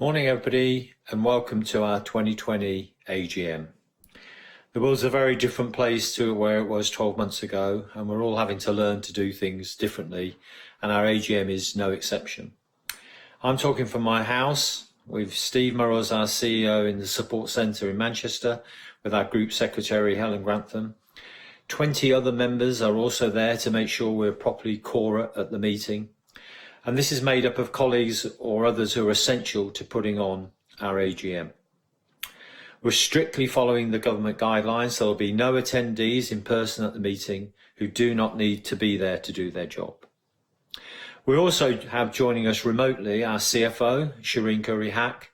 Morning everybody and welcome to our 2020 AGM. The world's a very different place to where it was 12 months ago and we're all having to learn to do things differently and our AGM is no exception. I'm talking from my house with Steve Murrows, our CEO, in the support centre in Manchester with our group secretary Helen Grantham. 20 other members are also there to make sure we're properly core at the meeting. And this is made up of colleagues or others who are essential to putting on our AGM. We're strictly following the government guidelines, so there'll be no attendees in person at the meeting who do not need to be there to do their job. We also have joining us remotely our CFO, Shireen Curry-Hack,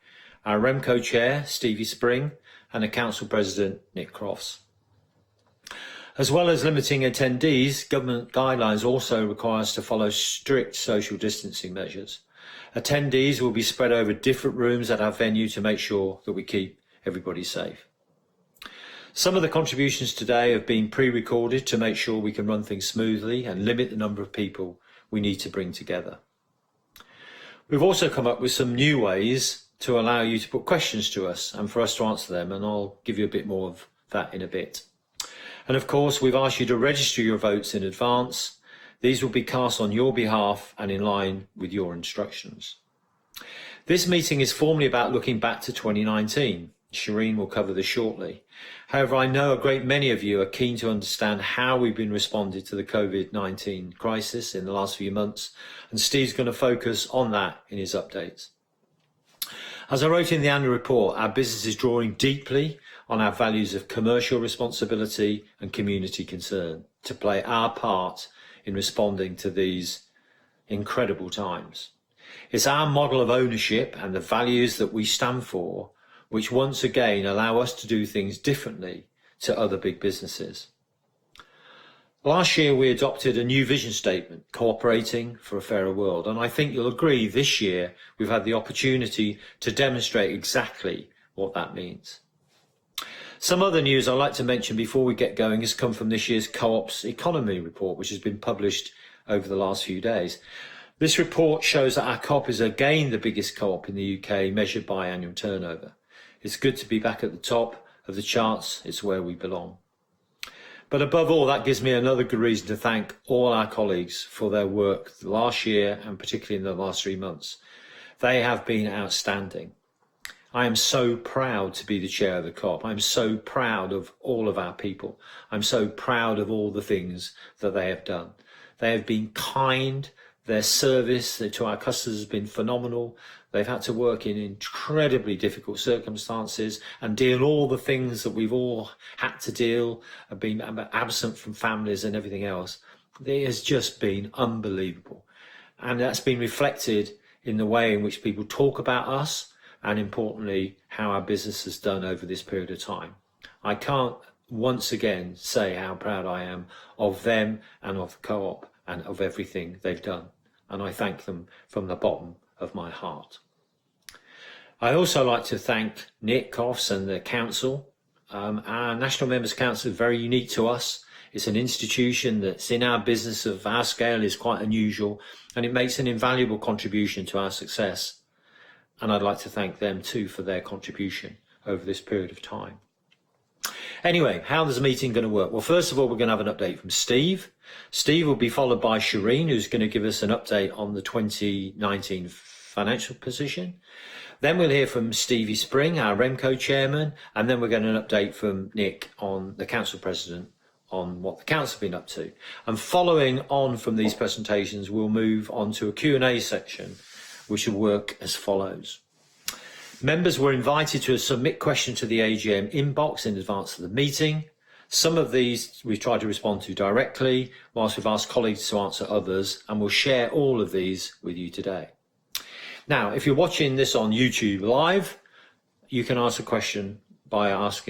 our Remco Chair, Stevie Spring, and the Council President, Nick Crofts. As well as limiting attendees, government guidelines also require us to follow strict social distancing measures. Attendees will be spread over different rooms at our venue to make sure that we keep everybody safe. Some of the contributions today have been pre-recorded to make sure we can run things smoothly and limit the number of people we need to bring together. We've also come up with some new ways to allow you to put questions to us and for us to answer them, and I'll give you a bit more of that in a bit. And of course, we've asked you to register your votes in advance. These will be cast on your behalf and in line with your instructions. This meeting is formally about looking back to 2019. Shireen will cover this shortly. However, I know a great many of you are keen to understand how we've been responding to the COVID-19 crisis in the last few months, and Steve's going to focus on that in his updates. As I wrote in the annual report, our business is drawing deeply on our values of commercial responsibility and community concern to play our part in responding to these incredible times. It's our model of ownership and the values that we stand for which once again allow us to do things differently to other big businesses. Last year we adopted a new vision statement, cooperating for a fairer world, and I think you'll agree this year we've had the opportunity to demonstrate exactly what that means. Some other news I'd like to mention before we get going has come from this year's Co-op's Economy Report, which has been published over the last few days. This report shows that our Co-op is again the biggest Co-op in the UK measured by annual turnover. It's good to be back at the top of the charts. It's where we belong. But above all, that gives me another good reason to thank all our colleagues for their work last year and particularly in the last 3 months. They have been outstanding. I am so proud to be the chair of the Co-op. I'm so proud of all of our people. I'm so proud of all the things that they have done. They have been kind. Their service to our customers has been phenomenal. They've had to work in incredibly difficult circumstances and deal all the things that we've all had to deal, and been absent from families and everything else. It has just been unbelievable. And that's been reflected in the way in which people talk about us, and importantly, how our business has done over this period of time. I can't once again say how proud I am of them and of the Co-op and of everything they've done. And I thank them from the bottom of my heart. I also like to thank Nick Crofts and the Council. Our National Members Council is very unique to us. It's an institution that's in our business of our scale is quite unusual, and it makes an invaluable contribution to our success. And I'd like to thank them too for their contribution over this period of time. Anyway, how is the meeting going to work? Well, first of all, we're going to have an update from Steve. Steve will be followed by Shireen, who's going to give us an update on the 2019 financial position. Then we'll hear from Stevie Spring, our Remco chairman, and then we're getting an update from Nick on the council president on what the council have been up to. And following on from these presentations, we'll move on to a Q&A section, which will work as follows. Members were invited to submit questions to the AGM inbox in advance of the meeting. Some of these we've tried to respond to directly, whilst we've asked colleagues to answer others, and we'll share all of these with you today. Now, if you're watching this on YouTube live, you can ask a question by live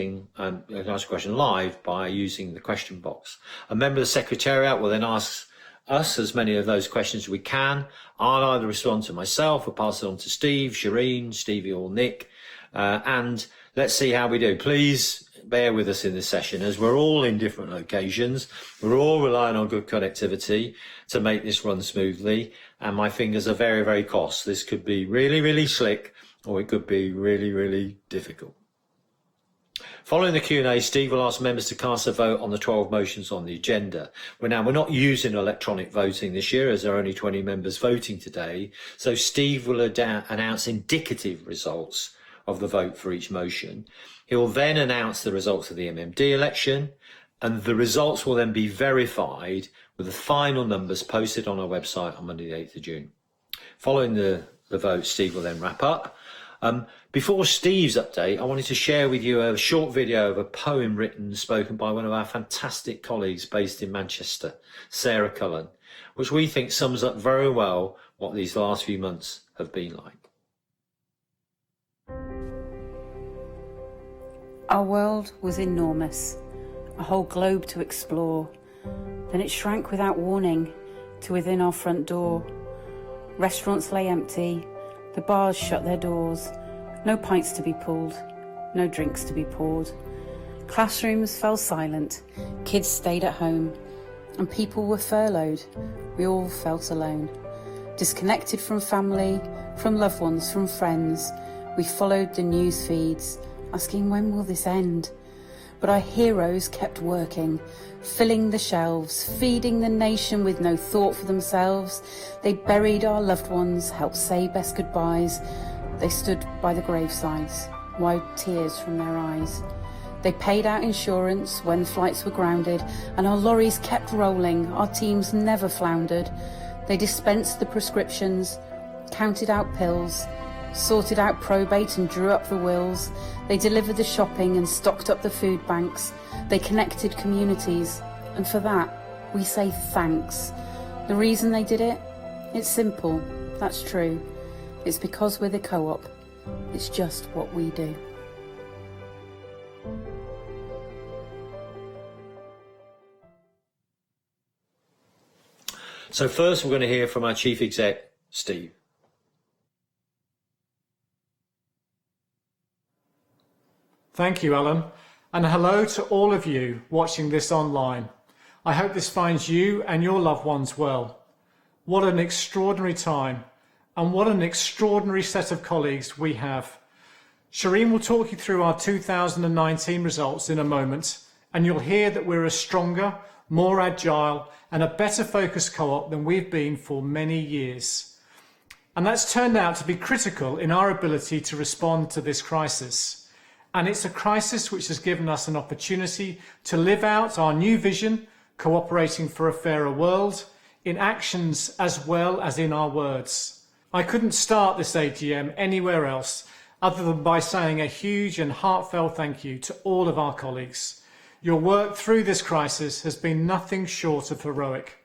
by using the question box. A member of the Secretariat will then ask us as many of those questions as we can. I'll either respond to myself or pass it on to Steve, Shireen, Stevie or Nick, and let's see how we do. Please bear with us in this session as we're all in different locations. We're all relying on good connectivity to make this run smoothly, and my fingers are very, very crossed. This could be really, really slick or it could be really, really difficult. Following the Q&A, Steve will ask members to cast a vote on the 12 motions on the agenda. We're not using electronic voting this year, as there are only 20 members voting today, so Steve will announce indicative results of the vote for each motion. He will then announce the results of the MMD election, and the results will then be verified with the final numbers posted on our website on Monday the 8th of June. Following the vote, Steve will then wrap up. Before Steve's update, I wanted to share with you a short video of a poem written and spoken by one of our fantastic colleagues based in Manchester, Sarah Cullen, which we think sums up very well what these last few months have been like. Our world was enormous, a whole globe to explore. Then it shrank without warning to within our front door. Restaurants lay empty, the bars shut their doors. No pints to be pulled, no drinks to be poured. Classrooms fell silent, kids stayed at home, and people were furloughed. We all felt alone. Disconnected from family, from loved ones, from friends. We followed the news feeds, asking when will this end? But our heroes kept working, filling the shelves, feeding the nation with no thought for themselves. They buried our loved ones, helped say best goodbyes. They stood by the gravesides, wiped tears from their eyes. They paid out insurance when flights were grounded, and our lorries kept rolling, our teams never floundered. They dispensed the prescriptions, counted out pills, sorted out probate and drew up the wills. They delivered the shopping and stocked up the food banks. They connected communities, and for that, we say thanks. The reason they did it? It's simple, that's true. It's because we're the co-op. It's just what we do. So first we're going to hear from our Chief Exec, Steve. Thank you, Alan, and hello to all of you watching this online. I hope this finds you and your loved ones well. What an extraordinary time, and what an extraordinary set of colleagues we have. Shireen will talk you through our 2019 results in a moment, and you'll hear that we're a stronger, more agile and a better focused co-op than we've been for many years. And that's turned out to be critical in our ability to respond to this crisis. And it's a crisis which has given us an opportunity to live out our new vision, cooperating for a fairer world, in actions as well as in our words. I couldn't start this AGM anywhere else other than by saying a huge and heartfelt thank you to all of our colleagues. Your work through this crisis has been nothing short of heroic.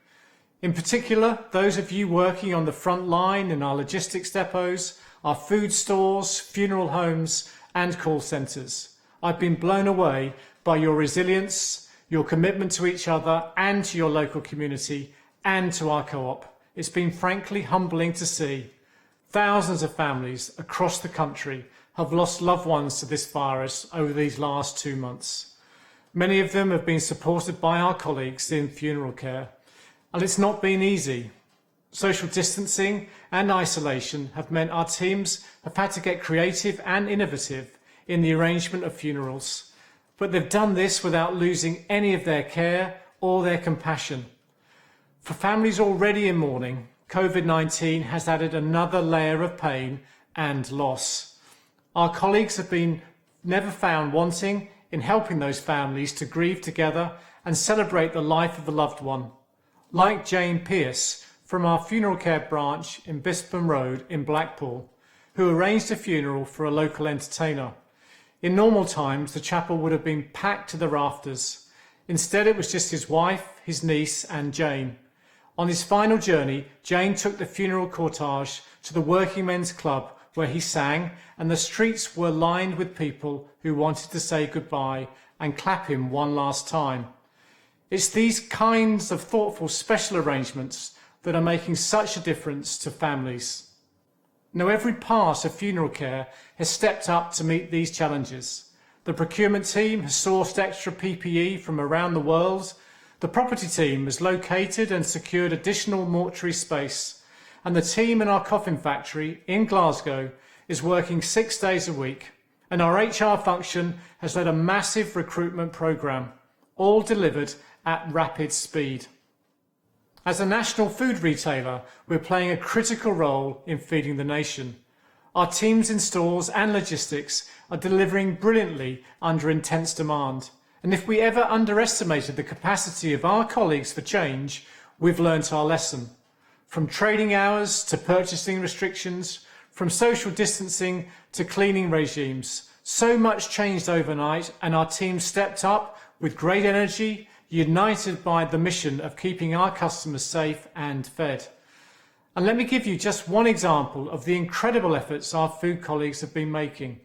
In particular, those of you working on the front line in our logistics depots, our food stores, funeral homes and call centres. I've been blown away by your resilience, your commitment to each other and to your local community and to our co-op. It's been frankly humbling to see. Thousands of families across the country have lost loved ones to this virus over these last 2 months. Many of them have been supported by our colleagues in funeral care, and it's not been easy. Social distancing and isolation have meant our teams have had to get creative and innovative in the arrangement of funerals, but they've done this without losing any of their care or their compassion. For families already in mourning, COVID-19 has added another layer of pain and loss. Our colleagues have been never found wanting in helping those families to grieve together and celebrate the life of a loved one. Like Jane Pearce from our funeral care branch in Bispham Road in Blackpool, who arranged a funeral for a local entertainer. In normal times, the chapel would have been packed to the rafters. Instead, it was just his wife, his niece and Jane. On his final journey, Jane took the funeral cortege to the Working Men's Club where he sang, and the streets were lined with people who wanted to say goodbye and clap him one last time. It's these kinds of thoughtful special arrangements that are making such a difference to families. Now, every part of funeral care has stepped up to meet these challenges. The procurement team has sourced extra PPE from around the world. The property team has located and secured additional mortuary space, and the team in our coffin factory in Glasgow is working 6 days a week, and our HR function has led a massive recruitment programme, all delivered at rapid speed. As a national food retailer, we're playing a critical role in feeding the nation. Our teams in stores and logistics are delivering brilliantly under intense demand. And if we ever underestimated the capacity of our colleagues for change, we've learnt our lesson. From trading hours to purchasing restrictions, from social distancing to cleaning regimes, so much changed overnight, and our team stepped up with great energy, united by the mission of keeping our customers safe and fed. And let me give you just one example of the incredible efforts our food colleagues have been making.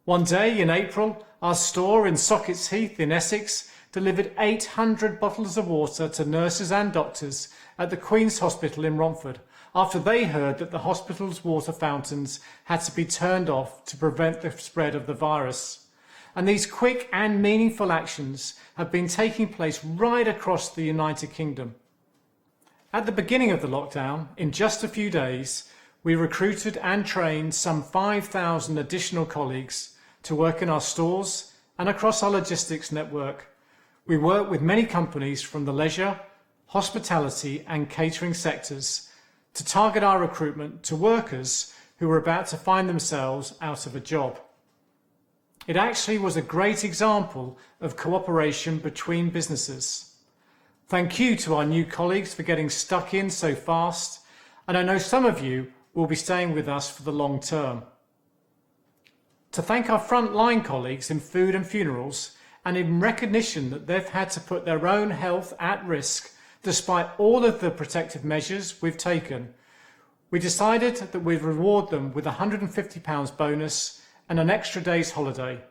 One day in April, our store in Sockets Heath in Essex delivered 800 bottles of water to nurses and doctors at the Queen's Hospital in Romford after they heard that the hospital's water fountains had to be turned off to prevent the spread of the virus. And these quick and meaningful actions have been taking place right across the United Kingdom. At the beginning of the lockdown, in just a few days, we recruited and trained some 5,000 additional colleagues to work in our stores and across our logistics network. We work with many companies from the leisure, hospitality and catering sectors to target our recruitment to workers who were about to find themselves out of a job. It actually was a great example of cooperation between businesses. Thank you to our new colleagues for getting stuck in so fast, and I know some of you will be staying with us for the long term. To thank our frontline colleagues in food and funerals, and in recognition that they've had to put their own health at risk despite all of the protective measures we've taken, we decided that we'd reward them with a £150 bonus and an extra day's holiday.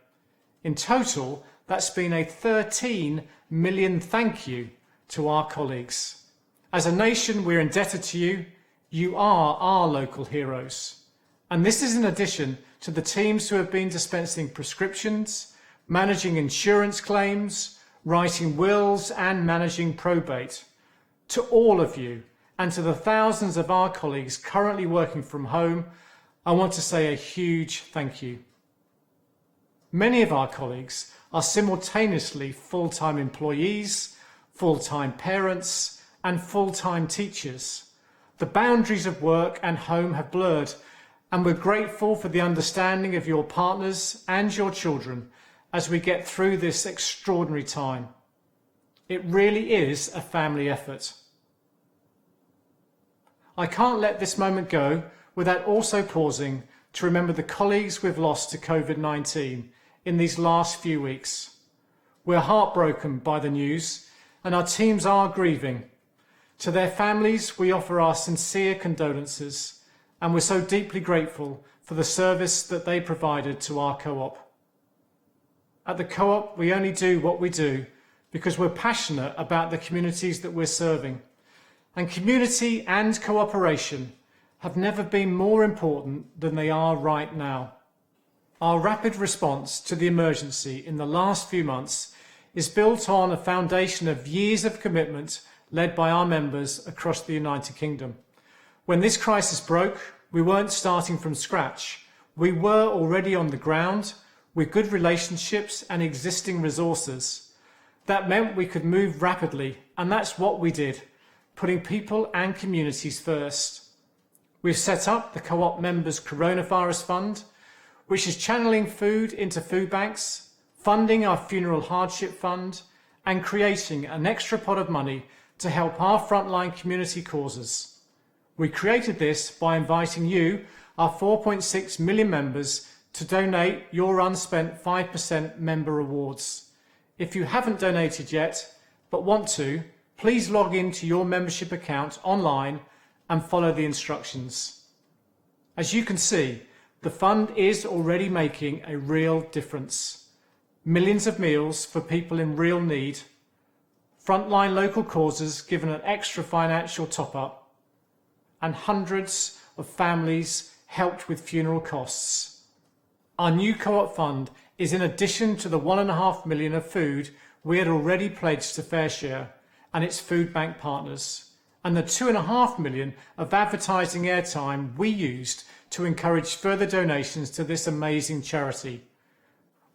In total, that's been a 13 million thank you to our colleagues. As a nation, we're indebted to you. You are our local heroes. And this is in addition to the teams who have been dispensing prescriptions, managing insurance claims, writing wills and managing probate. To all of you and to the thousands of our colleagues currently working from home, I want to say a huge thank you. Many of our colleagues are simultaneously full-time employees, full-time parents and full-time teachers. The boundaries of work and home have blurred, and we're grateful for the understanding of your partners and your children as we get through this extraordinary time. It really is a family effort. I can't let this moment go without also pausing to remember the colleagues we've lost to COVID-19 in these last few weeks. We're heartbroken by the news and our teams are grieving. To their families, we offer our sincere condolences, and we're so deeply grateful for the service that they provided to our co-op. At the co-op, we only do what we do because we're passionate about the communities that we're serving. And community and cooperation have never been more important than they are right now. Our rapid response to the emergency in the last few months is built on a foundation of years of commitment led by our members across the United Kingdom. When this crisis broke, we weren't starting from scratch. We were already on the ground with good relationships and existing resources. That meant we could move rapidly, and that's what we did, putting people and communities first. We've set up the Co-op Members Coronavirus Fund, which is channeling food into food banks, funding our Funeral Hardship Fund, and creating an extra pot of money to help our frontline community causes. We created this by inviting you, our 4.6 million members, to donate your unspent 5% member rewards. If you haven't donated yet, but want to, please log into your membership account online and follow the instructions. As you can see, the fund is already making a real difference. Millions of meals for people in real need, frontline local causes given an extra financial top-up, and hundreds of families helped with funeral costs. Our new co-op fund is in addition to the 1.5 million of food we had already pledged to FareShare and its food bank partners, and the £2.5 million of advertising airtime we used to encourage further donations to this amazing charity.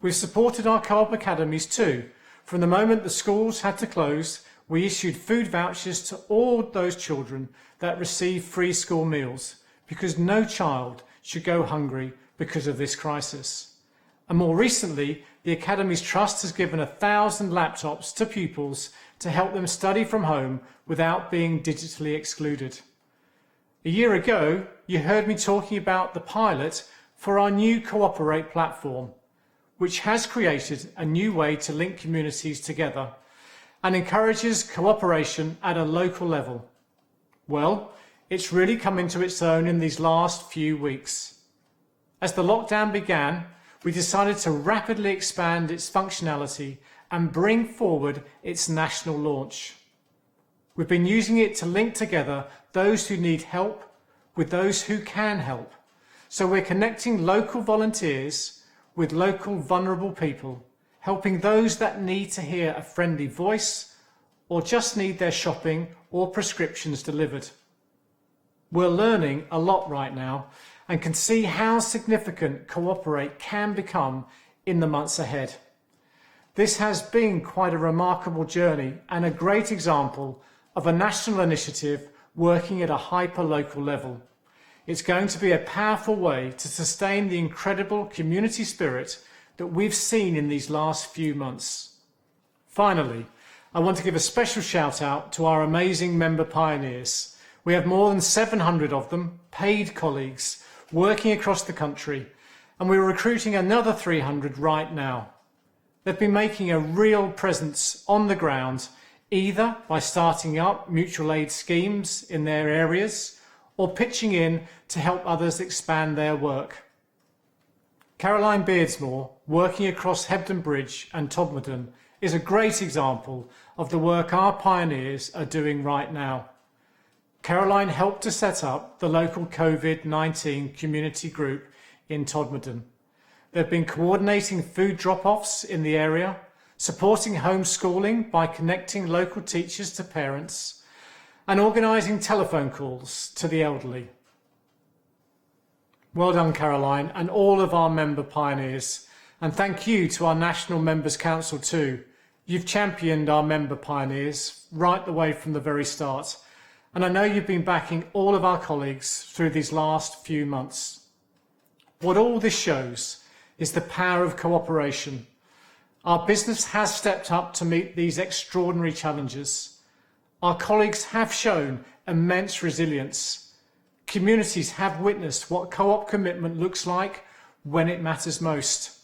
We've supported our co-op academies too. From the moment the schools had to close, we issued food vouchers to all those children that receive free school meals, because no child should go hungry because of this crisis. And more recently, the Academy's Trust has given 1,000 laptops to pupils to help them study from home without being digitally excluded. A year ago, you heard me talking about the pilot for our new Cooperate platform, which has created a new way to link communities together and encourages cooperation at a local level. Well, it's really come into its own in these last few weeks. As the lockdown began, we decided to rapidly expand its functionality and bring forward its national launch. We've been using it to link together those who need help with those who can help. So we're connecting local volunteers with local vulnerable people, helping those that need to hear a friendly voice or just need their shopping or prescriptions delivered. We're learning a lot right now and can see how significant Cooperate can become in the months ahead. This has been quite a remarkable journey and a great example of a national initiative working at a hyper-local level. It's going to be a powerful way to sustain the incredible community spirit that we've seen in these last few months. Finally, I want to give a special shout out to our amazing member pioneers. We have more than 700 of them, paid colleagues, working across the country, and we're recruiting another 300 right now. They've been making a real presence on the ground, either by starting up mutual aid schemes in their areas or pitching in to help others expand their work. Caroline Beardsmore, working across Hebden Bridge and Todmorden, is a great example of the work our pioneers are doing right now. Caroline helped to set up the local COVID-19 community group in Todmorden. They've been coordinating food drop-offs in the area, supporting homeschooling by connecting local teachers to parents, and organising telephone calls to the elderly. Well done, Caroline, and all of our member pioneers. And thank you to our National Members Council too. You've championed our member pioneers right the way from the very start. And I know you've been backing all of our colleagues through these last few months. What all this shows is the power of cooperation. Our business has stepped up to meet these extraordinary challenges. Our colleagues have shown immense resilience. Communities have witnessed what co-op commitment looks like when it matters most.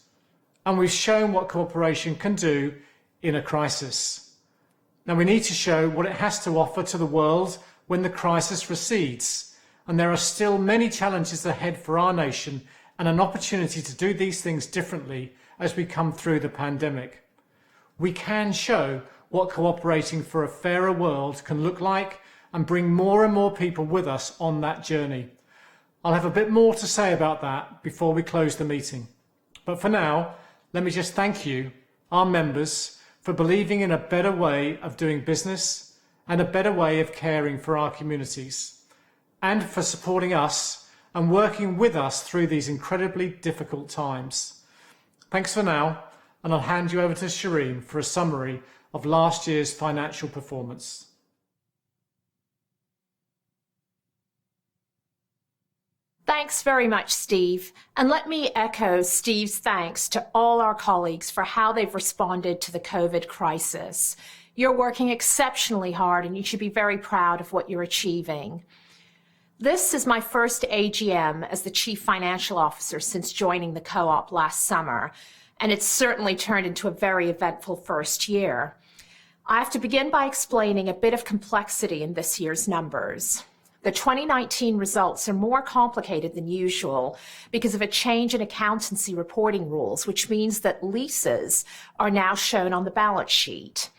And we've shown what cooperation can do in a crisis. Now we need to show what it has to offer to the world when the crisis recedes. And there are still many challenges ahead for our nation and an opportunity to do these things differently as we come through the pandemic. We can show what cooperating for a fairer world can look like and bring more and more people with us on that journey. I'll have a bit more to say about that before we close the meeting. But for now, let me just thank you, our members, for believing in a better way of doing business and a better way of caring for our communities, and for supporting us and working with us through these incredibly difficult times. Thanks for now, and I'll hand you over to Shireen for a summary of last year's financial performance. Thanks very much, Steve. And let me echo Steve's thanks to all our colleagues for how they've responded to the COVID crisis. You're working exceptionally hard and you should be very proud of what you're achieving. This is my first AGM as the Chief Financial Officer since joining the co-op last summer, and it's certainly turned into a very eventful first year. I have to begin by explaining a bit of complexity in this year's numbers. The 2019 results are more complicated than usual because of a change in accountancy reporting rules, which means that leases are now shown on the balance sheet.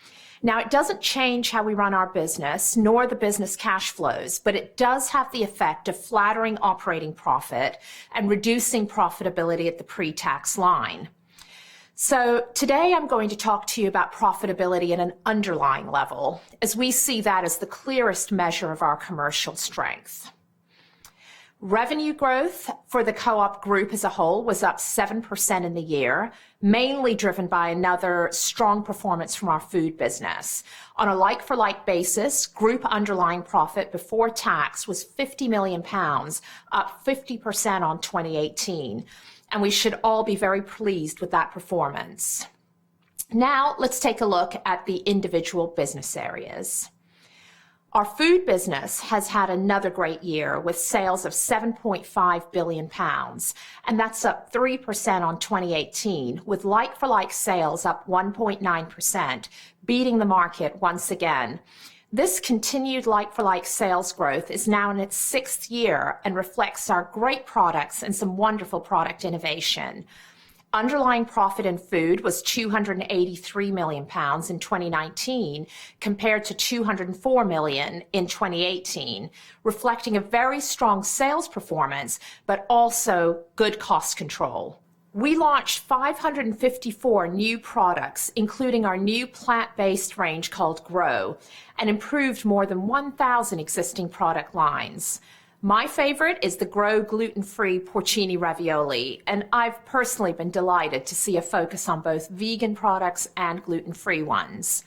Now, it doesn't change how we run our business, nor the business cash flows, but it does have the effect of flattering operating profit and reducing profitability at the pre-tax line. So today I'm going to talk to you about profitability at an underlying level, as we see that as the clearest measure of our commercial strength. Revenue growth for the co-op group as a whole was up 7% in the year, mainly driven by another strong performance from our food business. On a like-for-like basis, group underlying profit before tax was £50 million, up 50% on 2018. And we should all be very pleased with that performance. Now, let's take a look at the individual business areas. Our food business has had another great year with sales of £7.5 billion, and that's up 3% on 2018, with like-for-like sales up 1.9%, beating the market once again. This continued like-for-like sales growth is now in its 6th year and reflects our great products and some wonderful product innovation. Underlying profit in food was £283 million in 2019 compared to £204 million in 2018, reflecting a very strong sales performance, but also good cost control. We launched 554 new products, including our new plant-based range called Grow, and improved more than 1,000 existing product lines. My favorite is the Grow gluten-free porcini ravioli, and I've personally been delighted to see a focus on both vegan products and gluten-free ones.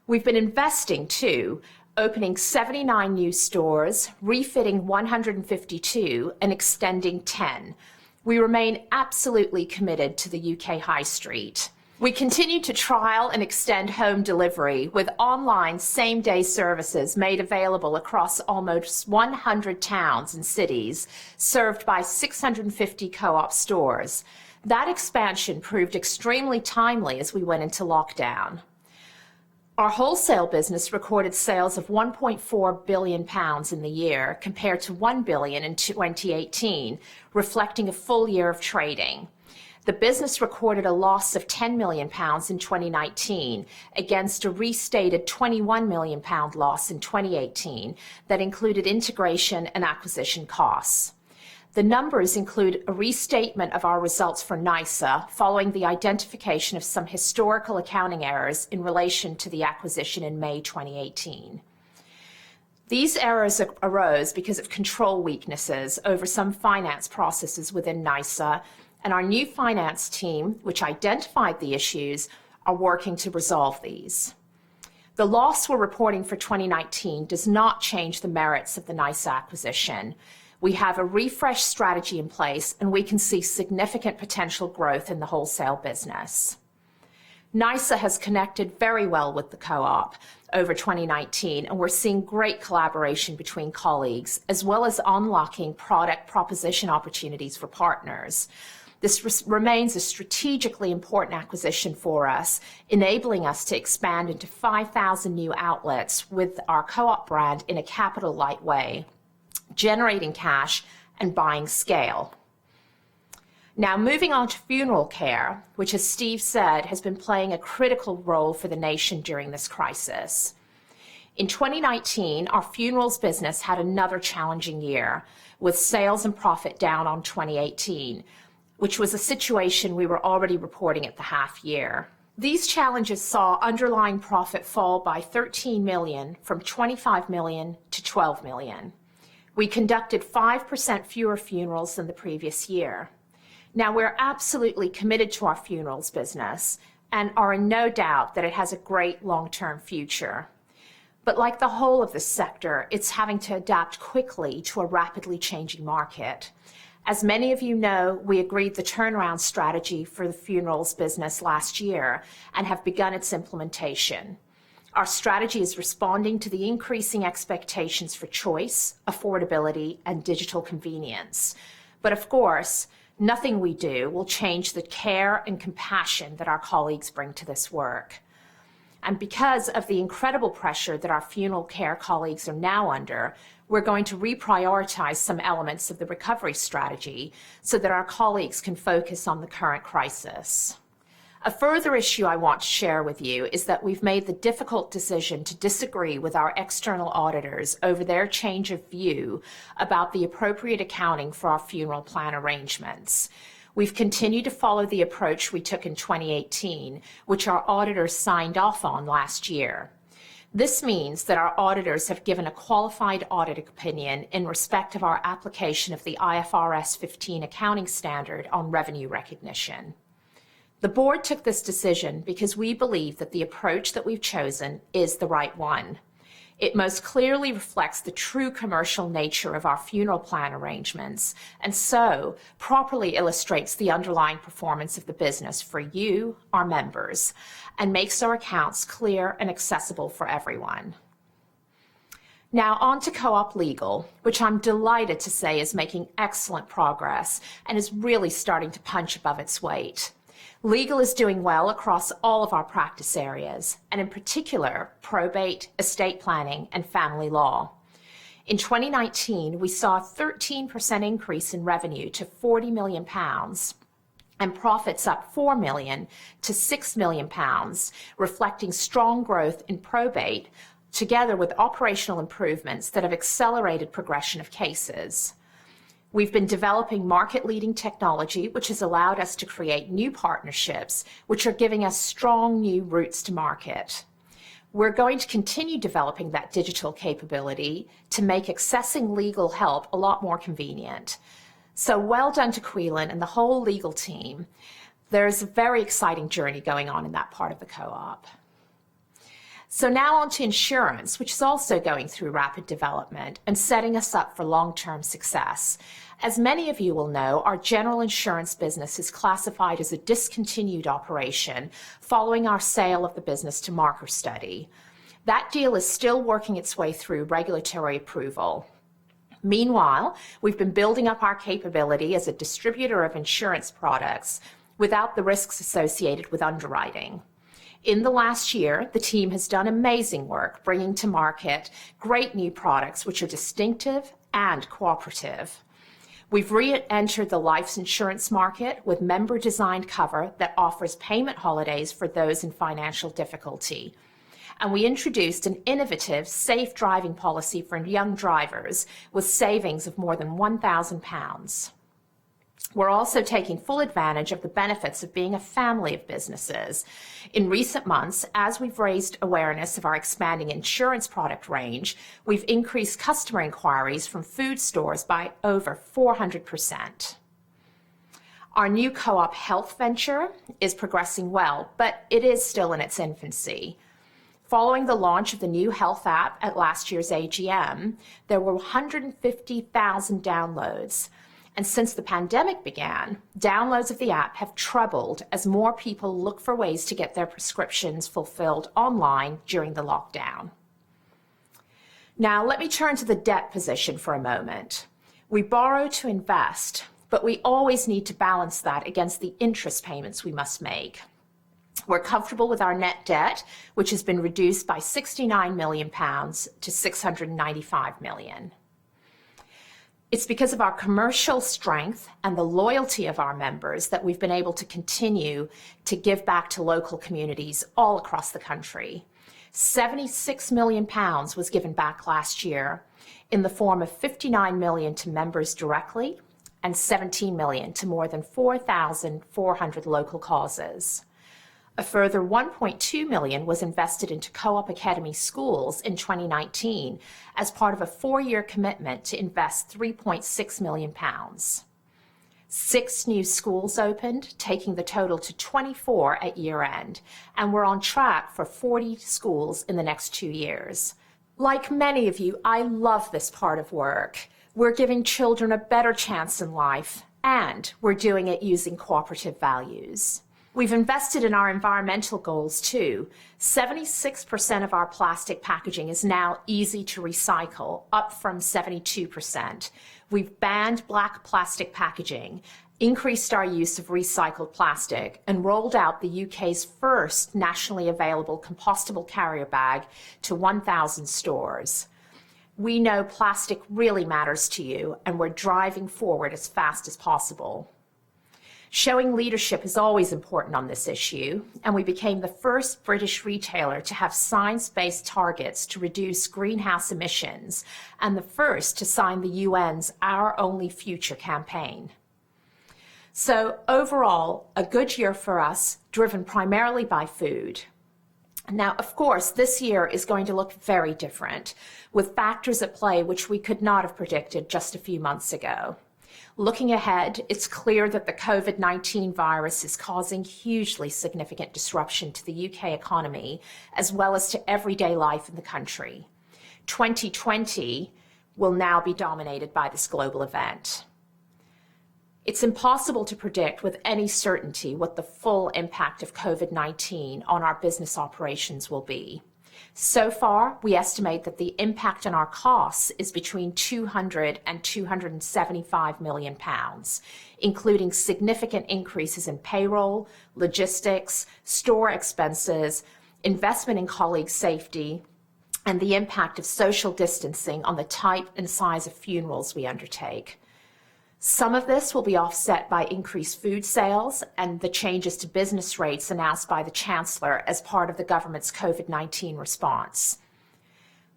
We've been investing too, opening 79 new stores, refitting 152, and extending 10. We remain absolutely committed to the UK High Street. We continue to trial and extend home delivery with online same-day services made available across almost 100 towns and cities, served by 650 co-op stores. That expansion proved extremely timely as we went into lockdown. Our wholesale business recorded sales of £1.4 billion in the year compared to £1 billion in 2018, reflecting a full year of trading. The business recorded a loss of £10 million in 2019 against a restated £21 million loss in 2018 that included integration and acquisition costs. The numbers include a restatement of our results for NISA following the identification of some historical accounting errors in relation to the acquisition in May 2018. These errors arose because of control weaknesses over some finance processes within NISA, and our new finance team, which identified the issues, are working to resolve these. The loss we're reporting for 2019 does not change the merits of the NISA acquisition. We have a refreshed strategy in place, and we can see significant potential growth in the wholesale business. NISA has connected very well with the co-op over 2019, and we're seeing great collaboration between colleagues, as well as unlocking product proposition opportunities for partners. This remains a strategically important acquisition for us, enabling us to expand into 5,000 new outlets with our co-op brand in a capital-light way, generating cash and buying scale. Now, moving on to funeral care, which, as Steve said, has been playing a critical role for the nation during this crisis. In 2019, our funerals business had another challenging year, with sales and profit down on 2018, which was a situation we were already reporting at the half year. These challenges saw underlying profit fall by £13 million from £25 million to £12 million. We conducted 5% fewer funerals than the previous year. Now, we're absolutely committed to our funerals business and are in no doubt that it has a great long-term future. But like the whole of this sector, it's having to adapt quickly to a rapidly changing market. As many of you know, we agreed the turnaround strategy for the funerals business last year and have begun its implementation. Our strategy is responding to the increasing expectations for choice, affordability, and digital convenience. But of course, nothing we do will change the care and compassion that our colleagues bring to this work. And because of the incredible pressure that our funeral care colleagues are now under, we're going to reprioritize some elements of the recovery strategy so that our colleagues can focus on the current crisis. A further issue I want to share with you is that we've made the difficult decision to disagree with our external auditors over their change of view about the appropriate accounting for our funeral plan arrangements. We've continued to follow the approach we took in 2018, which our auditors signed off on last year. This means that our auditors have given a qualified audit opinion in respect of our application of the IFRS 15 accounting standard on revenue recognition. The board took this decision because we believe that the approach that we've chosen is the right one. It most clearly reflects the true commercial nature of our funeral plan arrangements, and so properly illustrates the underlying performance of the business for you, our members, and makes our accounts clear and accessible for everyone. Now on to Co-op Legal, which I'm delighted to say is making excellent progress and is really starting to punch above its weight. Legal is doing well across all of our practice areas, and in particular, probate, estate planning, and family law. In 2019, we saw a 13% increase in revenue to £40 million, and profits up £4 million to £6 million, reflecting strong growth in probate, together with operational improvements that have accelerated progression of cases. We've been developing market-leading technology, which has allowed us to create new partnerships, which are giving us strong new routes to market. We're going to continue developing that digital capability to make accessing legal help a lot more convenient. So well done to Quillan and the whole legal team. There's a very exciting journey going on in that part of the co-op. So now on to insurance, which is also going through rapid development and setting us up for long-term success. As many of you will know, our general insurance business is classified as a discontinued operation following our sale of the business to Marker Study. That deal is still working its way through regulatory approval. Meanwhile, we've been building up our capability as a distributor of insurance products without the risks associated with underwriting. In the last year, the team has done amazing work bringing to market great new products which are distinctive and cooperative. We've re-entered the life insurance market with member-designed cover that offers payment holidays for those in financial difficulty. And we introduced an innovative safe driving policy for young drivers with savings of more than £1,000. We're also taking full advantage of the benefits of being a family of businesses. In recent months, as we've raised awareness of our expanding insurance product range, we've increased customer inquiries from food stores by over 400%. Our new co-op health venture is progressing well, but it is still in its infancy. Following the launch of the new health app at last year's AGM, there were 150,000 downloads. And since the pandemic began, downloads of the app have trebled as more people look for ways to get their prescriptions fulfilled online during the lockdown. Now, let me turn to the debt position for a moment. We borrow to invest, but we always need to balance that against the interest payments we must make. We're comfortable with our net debt, which has been reduced by £69 million to £695 million. It's because of our commercial strength and the loyalty of our members that we've been able to continue to give back to local communities all across the country. £76 million was given back last year in the form of £59 million to members directly and £17 million to more than 4,400 local causes. A further £1.2 million was invested into Co-op Academy schools in 2019 as part of a 4-year commitment to invest £3.6 million. 6 new schools opened, taking the total to 24 at year-end, and we're on track for 40 schools in the next 2 years. Like many of you, I love this part of work. We're giving children a better chance in life, and we're doing it using cooperative values. We've invested in our environmental goals too. 76% of our plastic packaging is now easy to recycle, up from 72%. We've banned black plastic packaging, increased our use of recycled plastic, and rolled out the UK's first nationally available compostable carrier bag to 1,000 stores. We know plastic really matters to you, and we're driving forward as fast as possible. Showing leadership is always important on this issue, and we became the first British retailer to have science-based targets to reduce greenhouse emissions, and the first to sign the UN's Our Only Future campaign. So overall, a good year for us, driven primarily by food. Now, of course, this year is going to look very different, with factors at play which we could not have predicted just a few months ago. Looking ahead, it's clear that the COVID-19 virus is causing hugely significant disruption to the UK economy, as well as to everyday life in the country. 2020 will now be dominated by this global event. It's impossible to predict with any certainty what the full impact of COVID-19 on our business operations will be. So far, we estimate that the impact on our costs is between 200 and 275 million pounds, including significant increases in payroll, logistics, store expenses, investment in colleague safety, and the impact of social distancing on the type and size of funerals we undertake. Some of this will be offset by increased food sales and the changes to business rates announced by the Chancellor as part of the government's COVID-19 response.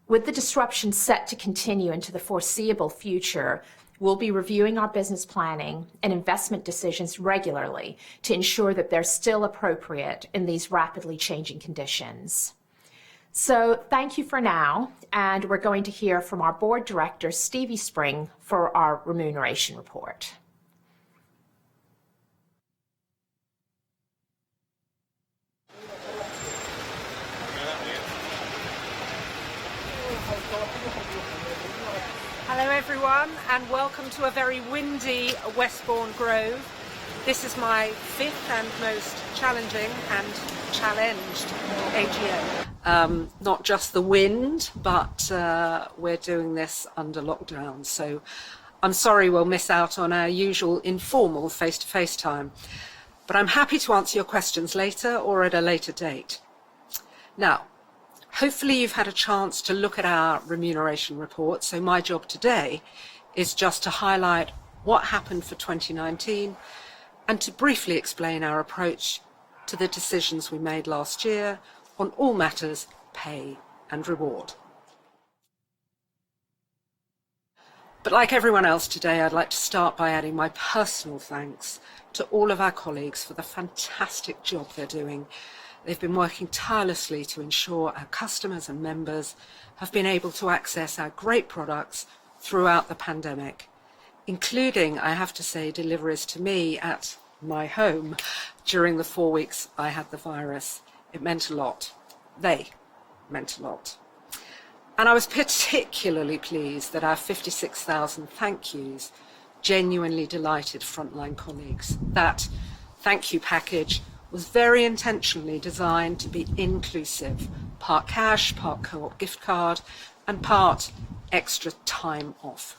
With the disruption set to continue into the foreseeable future, we'll be reviewing our business planning and investment decisions regularly to ensure that they're still appropriate in these rapidly changing conditions. So thank you for now, and we're going to hear from our board director, Stevie Spring, for our remuneration report. Hello everyone, and welcome to a very windy Westbourne Grove. This is my fifth and most challenging and challenged AGM. Not just the wind, but we're doing this under lockdown. So I'm sorry we'll miss out on our usual informal face-to-face time. But I'm happy to answer your questions later or at a later date. Now, hopefully you've had a chance to look at our remuneration report. So my job today is just to highlight what happened for 2019 and to briefly explain our approach to the decisions we made last year on all matters pay and reward. But like everyone else today, I'd like to start by adding my personal thanks to all of our colleagues for the fantastic job they're doing. They've been working tirelessly to ensure our customers and members have been able to access our great products throughout the pandemic, including, I have to say, deliveries to me at my home during the 4 weeks I had the virus. It meant a lot. They meant a lot. And I was particularly pleased that our 56,000 thank yous genuinely delighted frontline colleagues. That thank you package was very intentionally designed to be inclusive, part cash, part co-op gift card, and part extra time off.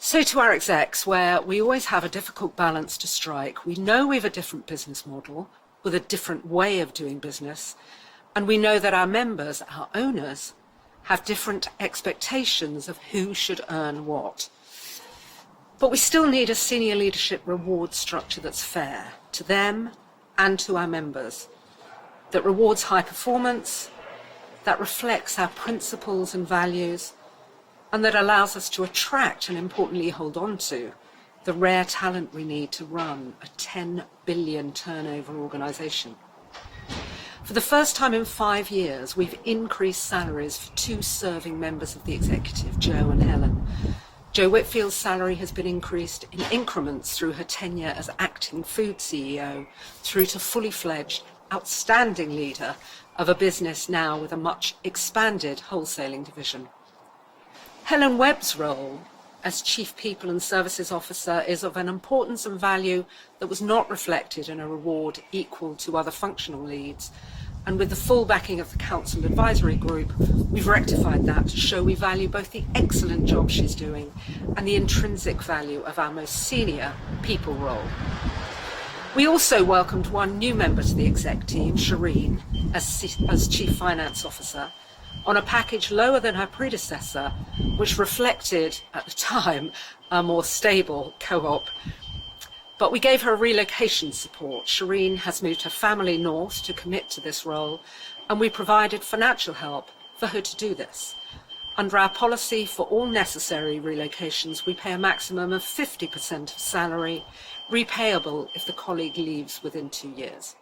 So to our execs, where we always have a difficult balance to strike, we know we have a different business model with a different way of doing business, and we know that our members, our owners, have different expectations of who should earn what. But we still need a senior leadership reward structure that's fair to them and to our members, that rewards high performance, that reflects our principles and values, and that allows us to attract and importantly hold on to the rare talent we need to run a 10 billion turnover organisation. For the first time in 5 years, we've increased salaries for 2 serving members of the executive, Jo and Helen. Jo Whitfield's salary has been increased in increments through her tenure as acting food CEO, through to fully fledged, outstanding leader of a business now with a much expanded wholesaling division. Helen Webb's role as Chief People and Services Officer is of an importance and value that was not reflected in a reward equal to other functional leads. And with the full backing of the Council Advisory Group, we've rectified that to show we value both the excellent job she's doing and the intrinsic value of our most senior people role. We also welcomed 1 new member to the exec team, Shireen, as Chief Finance Officer, on a package lower than her predecessor, which reflected, at the time, a more stable co-op. But we gave her relocation support. Shireen has moved her family north to commit to this role, and we provided financial help for her to do this. Under our policy for all necessary relocations, we pay a maximum of 50% of salary, repayable if the colleague leaves within 2 years.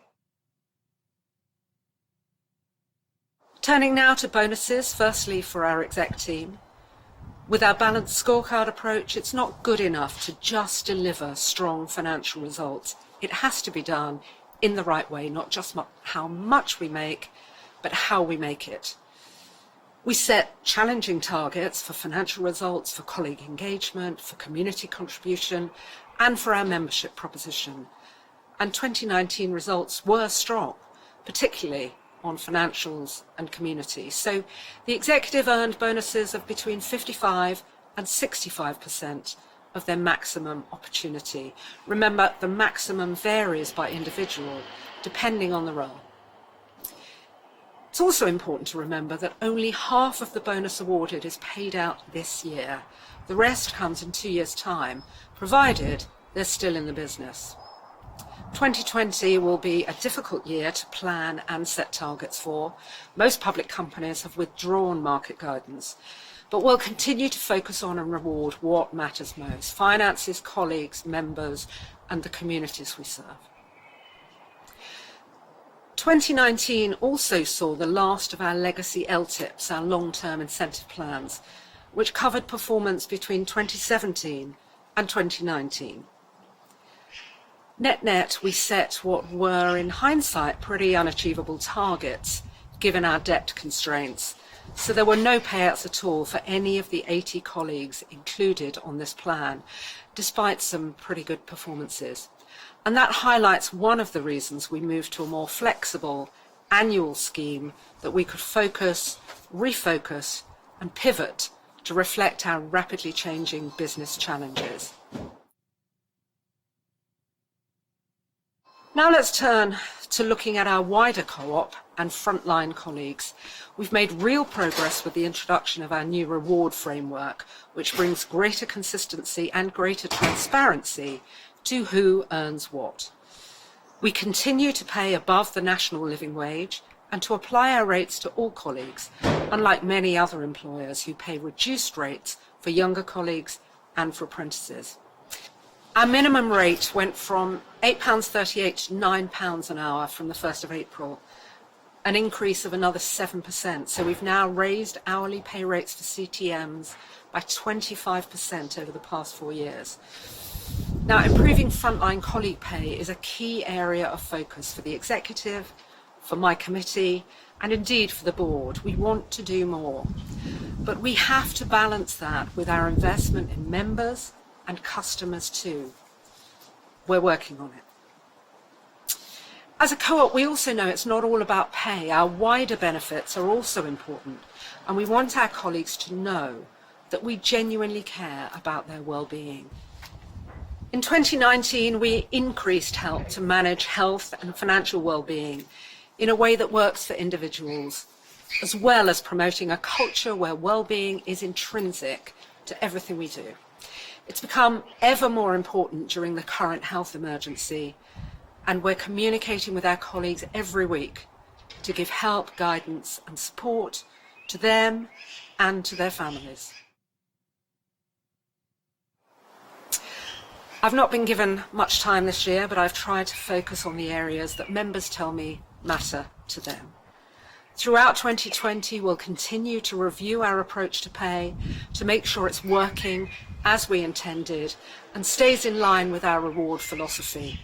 Turning now to bonuses, firstly for our exec team. With our balanced scorecard approach, it's not good enough to just deliver strong financial results. It has to be done in the right way, not just how much we make, but how we make it. We set challenging targets for financial results, for colleague engagement, for community contribution, and for our membership proposition. And 2019 results were strong, particularly on financials and community. So the executive earned bonuses of between 55 and 65% of their maximum opportunity. Remember, the maximum varies by individual, depending on the role. It's also important to remember that only half of the bonus awarded is paid out this year. The rest comes in 2 years' time, provided they're still in the business. 2020 will be a difficult year to plan and set targets for. Most public companies have withdrawn market guidance, but we'll continue to focus on and reward what matters most: finances, colleagues, members, and the communities we serve. 2019 also saw the last of our legacy LTIPs, our long-term incentive plans, which covered performance between 2017 and 2019. Net-net, we set what were, in hindsight, pretty unachievable targets, given our debt constraints. So there were no payouts at all for any of the 80 colleagues included on this plan, despite some pretty good performances. And that highlights one of the reasons we moved to a more flexible annual scheme that we could focus, refocus, and pivot to reflect our rapidly changing business challenges. Now let's turn to looking at our wider co-op and frontline colleagues. We've made real progress with the introduction of our new reward framework, which brings greater consistency and greater transparency to who earns what. We continue to pay above the national living wage and to apply our rates to all colleagues, unlike many other employers who pay reduced rates for younger colleagues and for apprentices. Our minimum rate went from £8.38 to £9 an hour from the 1st of April, an increase of another 7%. So we've now raised hourly pay rates for CTMs by 25% over the past 4 years. Now, improving frontline colleague pay is a key area of focus for the executive, for my committee, and indeed for the board. We want to do more, but we have to balance that with our investment in members and customers too. We're working on it. As a co-op, we also know it's not all about pay. Our wider benefits are also important, and we want our colleagues to know that we genuinely care about their well-being. In 2019, we increased help to manage health and financial well-being in a way that works for individuals, as well as promoting a culture where well-being is intrinsic to everything we do. It's become ever more important during the current health emergency, and we're communicating with our colleagues every week to give help, guidance, and support to them and to their families. I've not been given much time this year, but I've tried to focus on the areas that members tell me matter to them. Throughout 2020, we'll continue to review our approach to pay to make sure it's working as we intended and stays in line with our reward philosophy.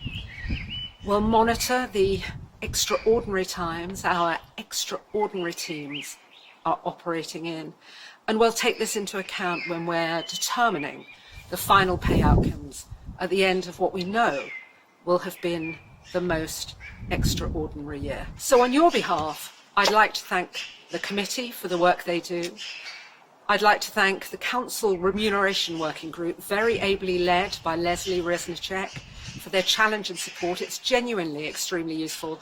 We'll monitor the extraordinary times our extraordinary teams are operating in, and we'll take this into account when we're determining the final pay outcomes at the end of what we know will have been the most extraordinary year. So on your behalf, I'd like to thank the committee for the work they do. I'd like to thank the Council Remuneration Working Group, very ably led by Leslie Reznicek, for their challenge and support. It's genuinely extremely useful,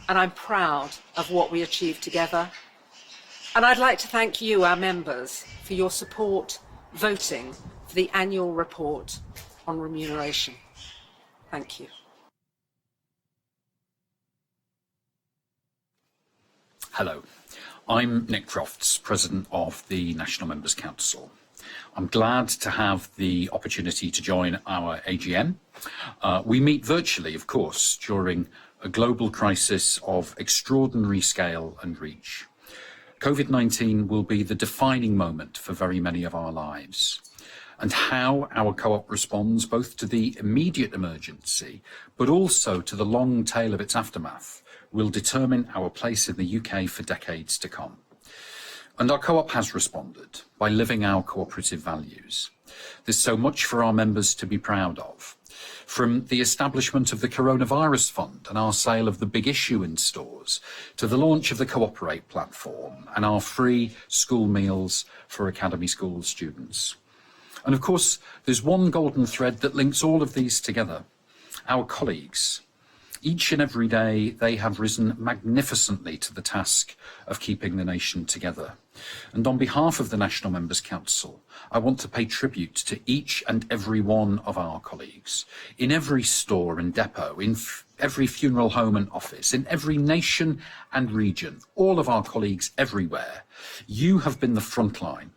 and I'm proud of what we achieved together. And I'd like to thank you, our members, for your support voting for the annual report on remuneration. Thank you. Hello. I'm Nick Crofts, President of the National Members Council. I'm glad to have the opportunity to join our AGM. We meet virtually, of course, during a global crisis of extraordinary scale and reach. COVID-19 will be the defining moment for very many of our lives. And how our co-op responds both to the immediate emergency, but also to the long tail of its aftermath, will determine our place in the UK for decades to come. And our co-op has responded by living our cooperative values. There's so much for our members to be proud of. From the establishment of the Coronavirus Fund and our sale of the Big Issue in stores, to the launch of the Cooperate platform and our free school meals for academy school students. And of course, there's one golden thread that links all of these together. Our colleagues. Each and every day, they have risen magnificently to the task of keeping the nation together. And on behalf of the National Members Council, I want to pay tribute to each and every one of our colleagues. In every store and depot, in every funeral home and office, in every nation and region, all of our colleagues everywhere, you have been the front line.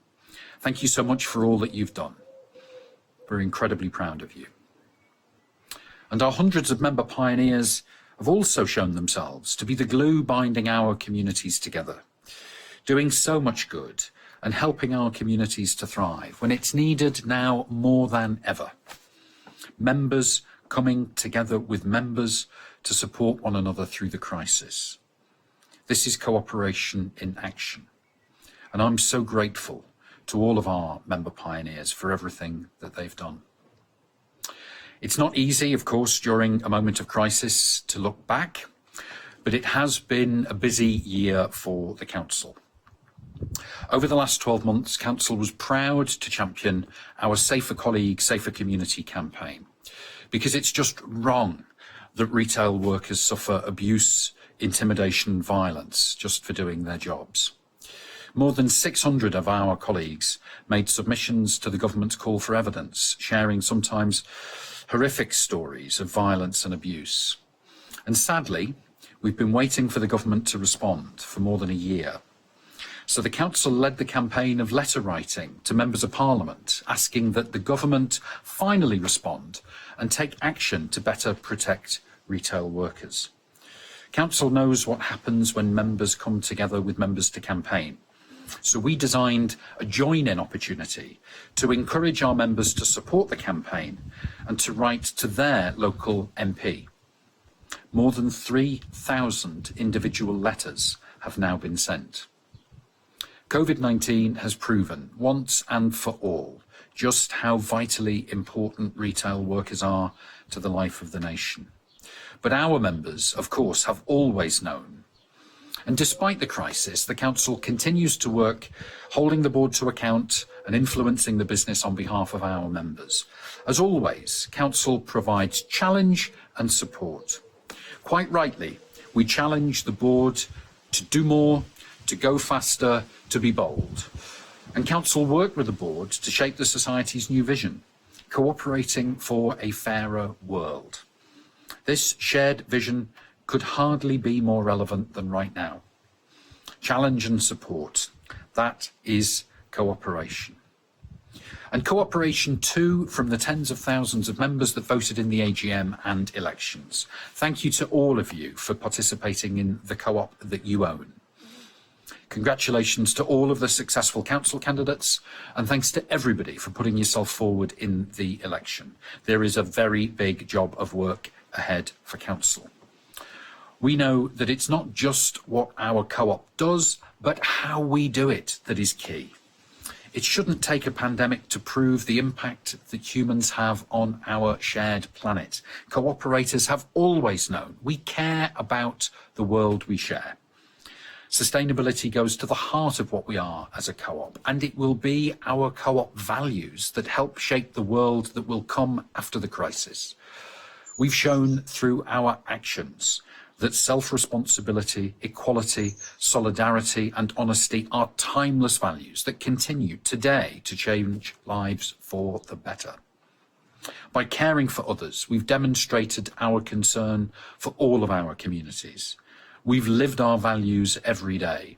Thank you so much for all that you've done. We're incredibly proud of you. And our hundreds of member pioneers have also shown themselves to be the glue binding our communities together, doing so much good and helping our communities to thrive when it's needed now more than ever. Members coming together with members to support one another through the crisis. This is cooperation in action. And I'm so grateful to all of our member pioneers for everything that they've done. It's not easy, of course, during a moment of crisis to look back, but it has been a busy year for the Council. Over the last 12 months, Council was proud to champion our Safer Colleague, Safer Community campaign, because it's just wrong that retail workers suffer abuse, intimidation and violence just for doing their jobs. More than 600 of our colleagues made submissions to the government's call for evidence, sharing sometimes horrific stories of violence and abuse. And sadly, we've been waiting for the government to respond for more than a year. So the Council led the campaign of letter writing to members of Parliament, asking that the government finally respond and take action to better protect retail workers. Council knows what happens when members come together with members to campaign. So we designed a join-in opportunity to encourage our members to support the campaign and to write to their local MP. More than 3,000 individual letters have now been sent. COVID-19 has proven once and for all just how vitally important retail workers are to the life of the nation. But our members, of course, have always known. And despite the crisis, the Council continues to work, holding the board to account and influencing the business on behalf of our members. As always, Council provides challenge and support. Quite rightly, we challenge the board to do more, to go faster, to be bold. And Council work with the board to shape the society's new vision, cooperating for a fairer world. This shared vision could hardly be more relevant than right now. Challenge and support, that is cooperation. And cooperation too from the tens of thousands of members that voted in the AGM and elections. Thank you to all of you for participating in the co-op that you own. Congratulations to all of the successful council candidates, and thanks to everybody for putting yourself forward in the election. There is a very big job of work ahead for council. We know that it's not just what our co-op does, but how we do it that is key. It shouldn't take a pandemic to prove the impact that humans have on our shared planet. Cooperators have always known we care about the world we share. Sustainability goes to the heart of what we are as a co-op, and it will be our co-op values that help shape the world that will come after the crisis. We've shown through our actions that self-responsibility, equality, solidarity and honesty are timeless values that continue today to change lives for the better. By caring for others, we've demonstrated our concern for all of our communities. We've lived our values every day.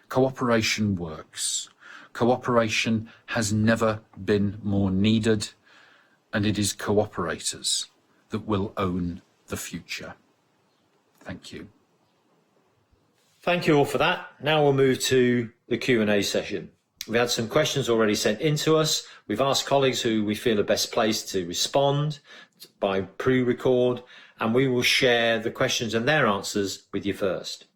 Cooperation works. Cooperation has never been more needed, and it is cooperators that will own the future. Thank you. Thank you all for that. Now we'll move to the Q&A session. We've had some questions already sent in to us. We've asked colleagues who we feel are best placed to respond by pre-record, and we will share the questions and their answers with you first.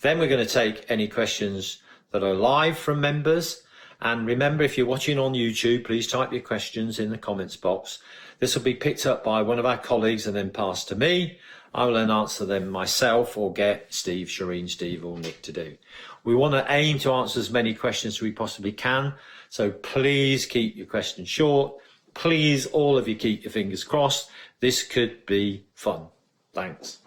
Then we're going to take any questions that are live from members. And remember, if you're watching on YouTube, please type your questions in the comments box. This will be picked up by one of our colleagues and then passed to me. I will then answer them myself or get Steve, Shireen, Steve or Nick to do. We want to aim to answer as many questions as we possibly can. So please keep your questions short. Please, all of you, keep your fingers crossed. This could be fun. Thanks.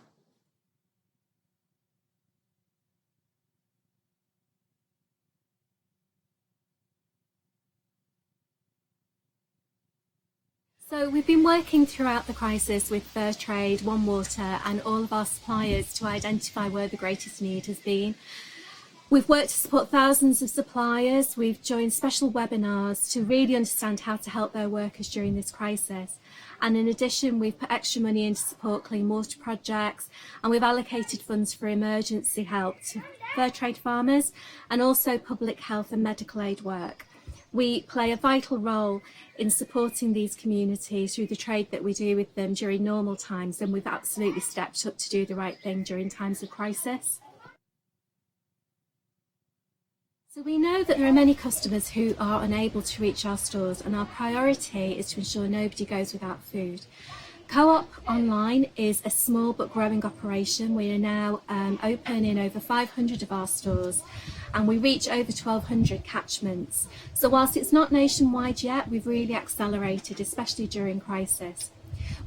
So we've been working throughout the crisis with Fairtrade, One Water and all of our suppliers to identify where the greatest need has been. We've worked to support thousands of suppliers. We've joined special webinars to really understand how to help their workers during this crisis. And in addition, we've put extra money in to support clean water projects, and we've allocated funds for emergency help to Fairtrade farmers and also public health and medical aid work. We play a vital role in supporting these communities through the trade that we do with them during normal times, and we've absolutely stepped up to do the right thing during times of crisis. So we know that there are many customers who are unable to reach our stores, and our priority is to ensure nobody goes without food. Co-op online is a small but growing operation. We are now open in over 500 of our stores, and we reach over 1,200 catchments. So whilst it's not nationwide yet, we've really accelerated, especially during crisis.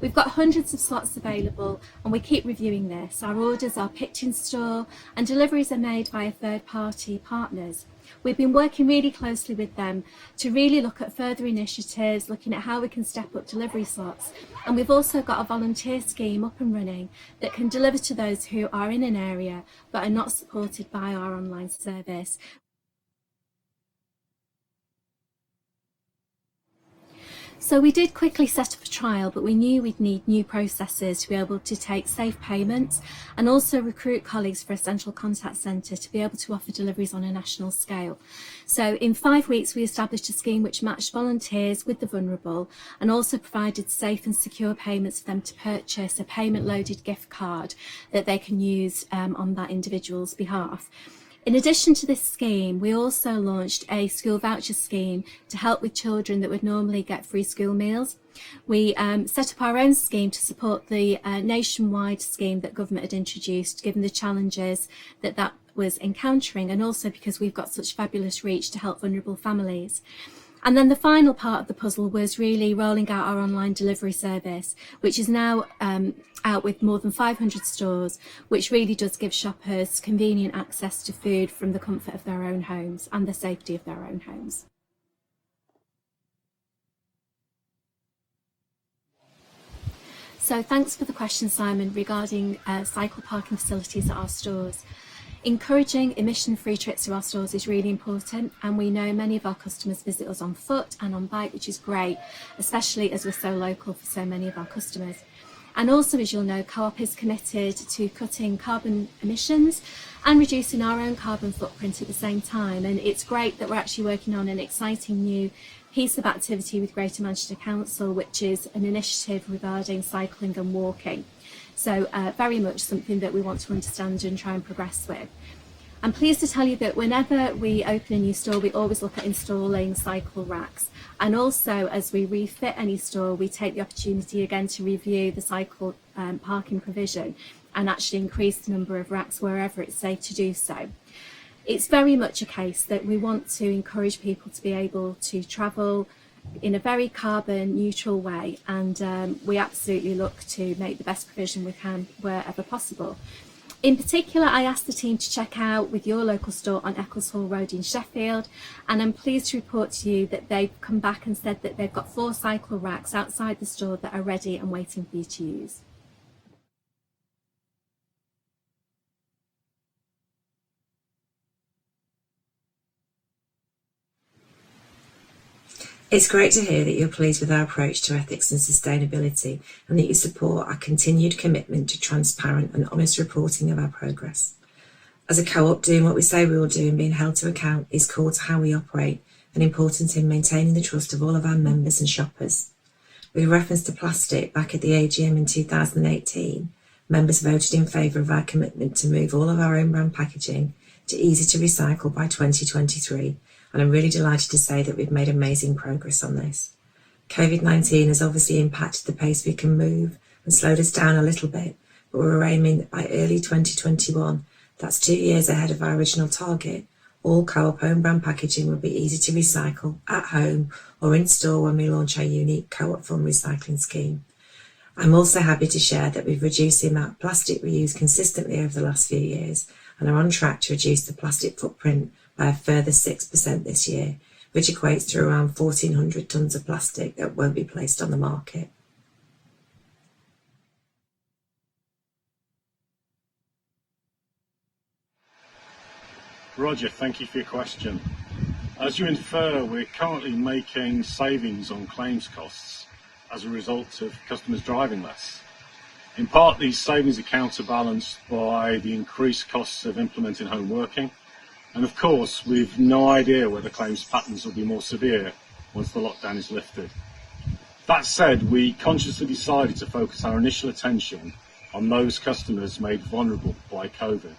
We've got hundreds of slots available, and we keep reviewing this. Our orders are picked in store and deliveries are made via third-party partners. We've been working really closely with them to really look at further initiatives, looking at how we can step up delivery slots. And we've also got a volunteer scheme up and running that can deliver to those who are in an area but are not supported by our online service. So we did quickly set up a trial, but we knew we'd need new processes to be able to take safe payments and also recruit colleagues for a central contact centre to be able to offer deliveries on a national scale. So in 5 weeks, we established a scheme which matched volunteers with the vulnerable and also provided safe and secure payments for them to purchase a payment-loaded gift card that they can use on that individual's behalf. In addition to this scheme, we also launched a school voucher scheme to help with children that would normally get free school meals. We set up our own scheme to support the nationwide scheme that government had introduced, given the challenges that that was encountering, and also because we've got such fabulous reach to help vulnerable families. And then the final part of the puzzle was really rolling out our online delivery service, which is now out with more than 500 stores, which really does give shoppers convenient access to food from the comfort of their own homes and the safety of their own homes. So thanks for the question, Simon, regarding cycle parking facilities at our stores. Encouraging emission-free trips to our stores is really important, and we know many of our customers visit us on foot and on bike, which is great, especially as we're so local for so many of our customers. And also, as you'll know, Co-op is committed to cutting carbon emissions and reducing our own carbon footprint at the same time. And it's great that we're actually working on an exciting new piece of activity with Greater Manchester Council, which is an initiative regarding cycling and walking. So very much something that we want to understand and try and progress with. I'm pleased to tell you that whenever we open a new store, we always look at installing cycle racks. And also, as we refit any store, we take the opportunity again to review the cycle parking provision and actually increase the number of racks wherever it's safe to do so. It's very much a case that we want to encourage people to be able to travel in a very carbon neutral way, and we absolutely look to make the best provision we can wherever possible. In particular, I asked the team to check out with your local store on Eccleshall Road in Sheffield, and I'm pleased to report to you that they've come back and said that they've got 4 cycle racks outside the store that are ready and waiting for you to use. It's great to hear that you're pleased with our approach to ethics and sustainability and that you support our continued commitment to transparent and honest reporting of our progress. As a co-op, doing what we say we will do and being held to account is core to how we operate and important in maintaining the trust of all of our members and shoppers. With reference to plastic, back at the AGM in 2018, members voted in favour of our commitment to move all of our own brand packaging to easy to recycle by 2023, and I'm really delighted to say that we've made amazing progress on this. COVID-19 has obviously impacted the pace we can move and slowed us down a little bit, but we're aiming that by early 2021, that's 2 years ahead of our original target, all co-op own brand packaging will be easy to recycle at home or in store when we launch our unique co-op fund recycling scheme. I'm also happy to share that we've reduced the amount of plastic we use consistently over the last few years and are on track to reduce the plastic footprint by a further 6% this year, which equates to around 1,400 tonnes of plastic that won't be placed on the market. Roger, thank you for your question. As you infer, we're currently making savings on claims costs as a result of customers driving less. In part, these savings are counterbalanced by the increased costs of implementing home working. And of course, we've no idea whether claims patterns will be more severe once the lockdown is lifted. That said, we consciously decided to focus our initial attention on those customers made vulnerable by COVID,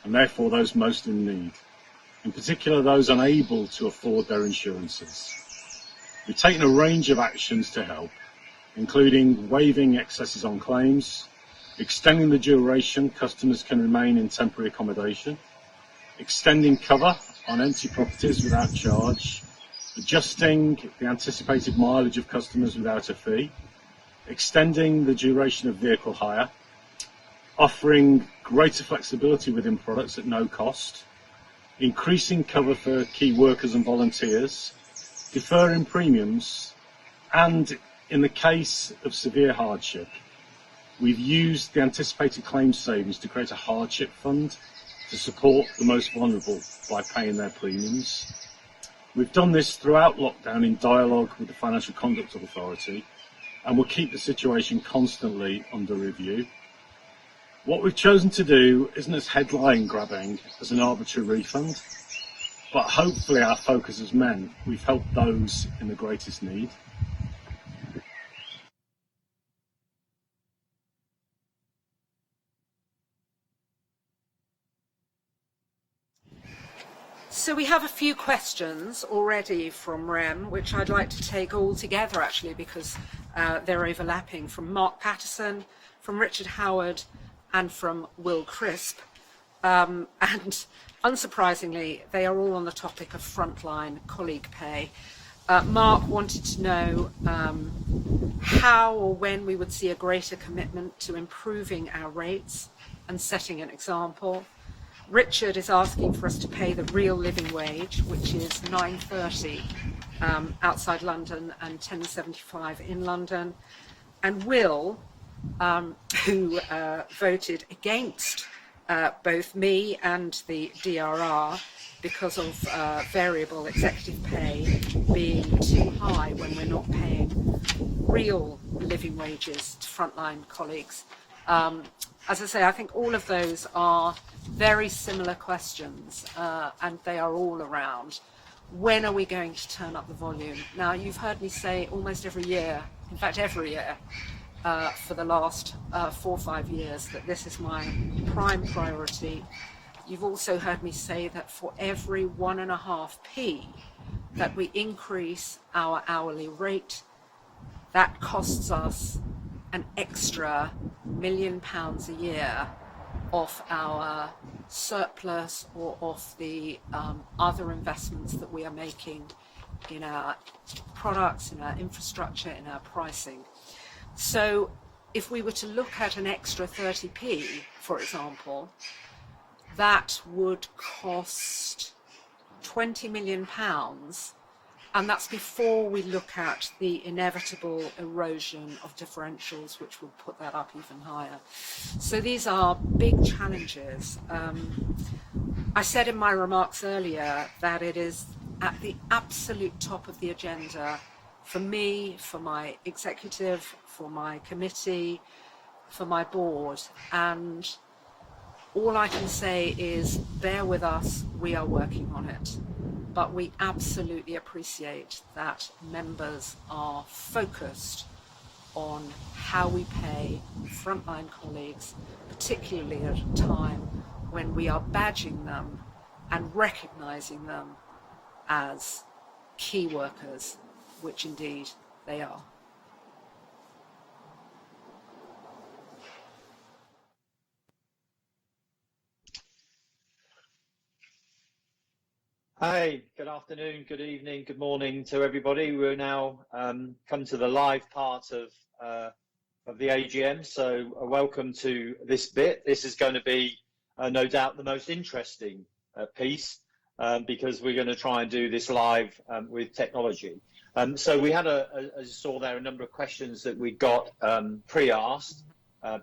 and therefore those most in need, in particular those unable to afford their insurances. We've taken a range of actions to help, including waiving excesses on claims, extending the duration customers can remain in temporary accommodation, extending cover on empty properties without charge, adjusting the anticipated mileage of customers without a fee, extending the duration of vehicle hire, offering greater flexibility within products at no cost, increasing cover for key workers and volunteers, deferring premiums, and in the case of severe hardship, we've used the anticipated claims savings to create a hardship fund to support the most vulnerable by paying their premiums. We've done this throughout lockdown in dialogue with the Financial Conduct Authority, and we'll keep the situation constantly under review. What we've chosen to do isn't as headline grabbing as an arbitrary refund, but hopefully our focus has meant we've helped those in the greatest need. So we have a few questions already from Rem, which I'd like to take all together actually because they're overlapping, from Mark Patterson, from Richard Howard, and from Will Crisp. And unsurprisingly, they are all on the topic of frontline colleague pay. Mark wanted to know how or when we would see a greater commitment to improving our rates and setting an example. Richard is asking for us to pay the real living wage, which is £9.30 outside London and £10.75 in London. And Will, who voted against both me and the DRR because of variable executive pay being too high when we're not paying real living wages to frontline colleagues. As I say, I think all of those are very similar questions, and they are all around when are we going to turn up the volume? Now, you've heard me say almost every year, in fact every year, for the last 4 or 5 years, that this is my prime priority. You've also heard me say that for every 1.5p that we increase our hourly rate, that costs us an extra £1 million a year off our surplus or off the other investments that we are making in our products, in our infrastructure, in our pricing. So if we were to look at an extra 30p, for example, that would cost £20 million, and that's before we look at the inevitable erosion of differentials, which will put that up even higher. So these are big challenges. I said in my remarks earlier that it is at the absolute top of the agenda for me, for my executive, for my committee, for my board. And all I can say is bear with us, we are working on it. But we absolutely appreciate that members are focused on how we pay frontline colleagues, particularly at a time when we are badging them and recognising them as key workers, which indeed they are. Hi, good afternoon, good evening, good morning to everybody. We're now come to the live part of the AGM, so welcome to this bit. This is going to be no doubt the most interesting piece because we're going to try and do this live with technology. So we had, as you saw there, a number of questions that we got pre-asked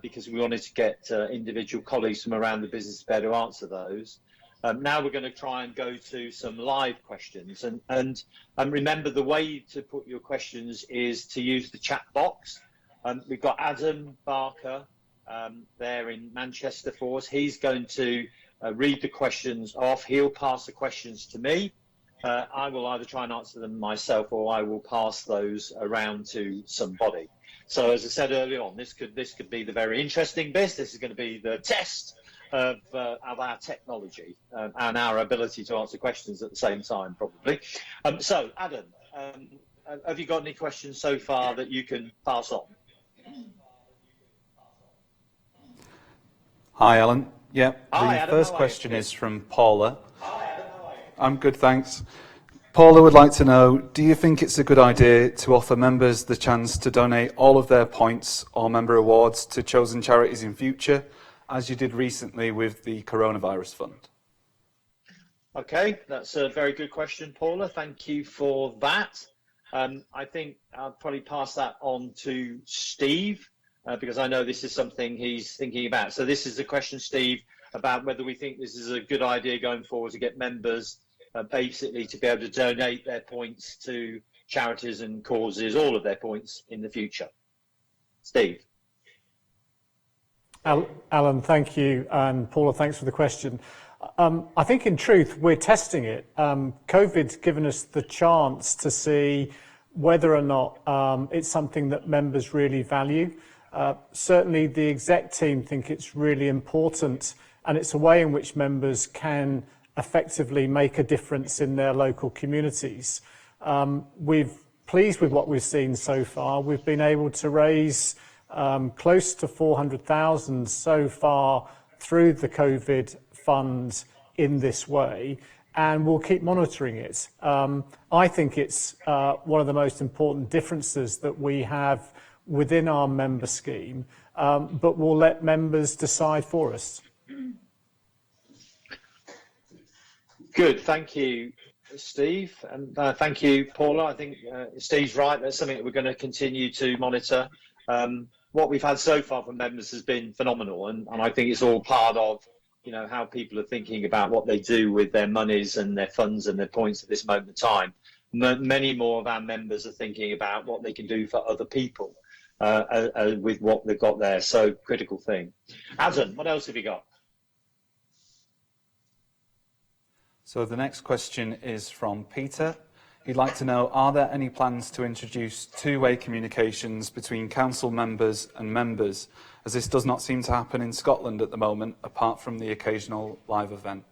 because we wanted to get individual colleagues from around the business to be able to answer those. Now we're going to try and go to some live questions, and remember the way to put your questions is to use the chat box. We've got Adam Barker there in Manchester for us. He's going to read the questions off. He'll pass the questions to me. I will either try and answer them myself or I will pass those around to somebody. So as I said earlier on, this could be the very interesting bit. This is going to be the test of our technology and our ability to answer questions at the same time, probably. So, Adam, have you got any questions so far that you can pass on? Hi, Alan. Yeah, Hi, the Adam, first how are you? question is from Paula. I'm good, thanks. Paula would like to know, do you think it's a good idea to offer members the chance to donate all of their points or member awards to chosen charities in future, as you did recently with the Coronavirus Fund? Okay, that's a very good question, Paula. Thank you for that. I think I'll probably pass that on to Steve because I know this is something he's thinking about. So this is the question, Steve, about whether we think this is a good idea going forward to get members basically to be able to donate their points to charities and causes, all of their points in the future. Steve. Alan, thank you, and Paula, thanks for the question. I think in truth, we're testing it. COVID's given us the chance to see whether or not it's something that members really value. Certainly the exec team think it's really important, and it's a way in which members can effectively make a difference in their local communities. We're pleased with what we've seen so far. We've been able to raise close to 400,000 so far through the COVID fund in this way, and we'll keep monitoring it. I think it's one of the most important differences that we have within our member scheme, but we'll let members decide for us. Good, thank you, Steve, and thank you, Paula. I think Steve's right. That's something that we're going to continue to monitor. What we've had so far from members has been phenomenal, and I think it's all part of, you know, how people are thinking about what they do with their monies and their funds and their points at this moment in time. Many more of our members are thinking about what they can do for other people with what they've got there. So, critical thing. Adam, what else have you got? So the next question is from Peter. He'd like to know, are there any plans to introduce two-way communications between council members and members, as this does not seem to happen in Scotland at the moment, apart from the occasional live event?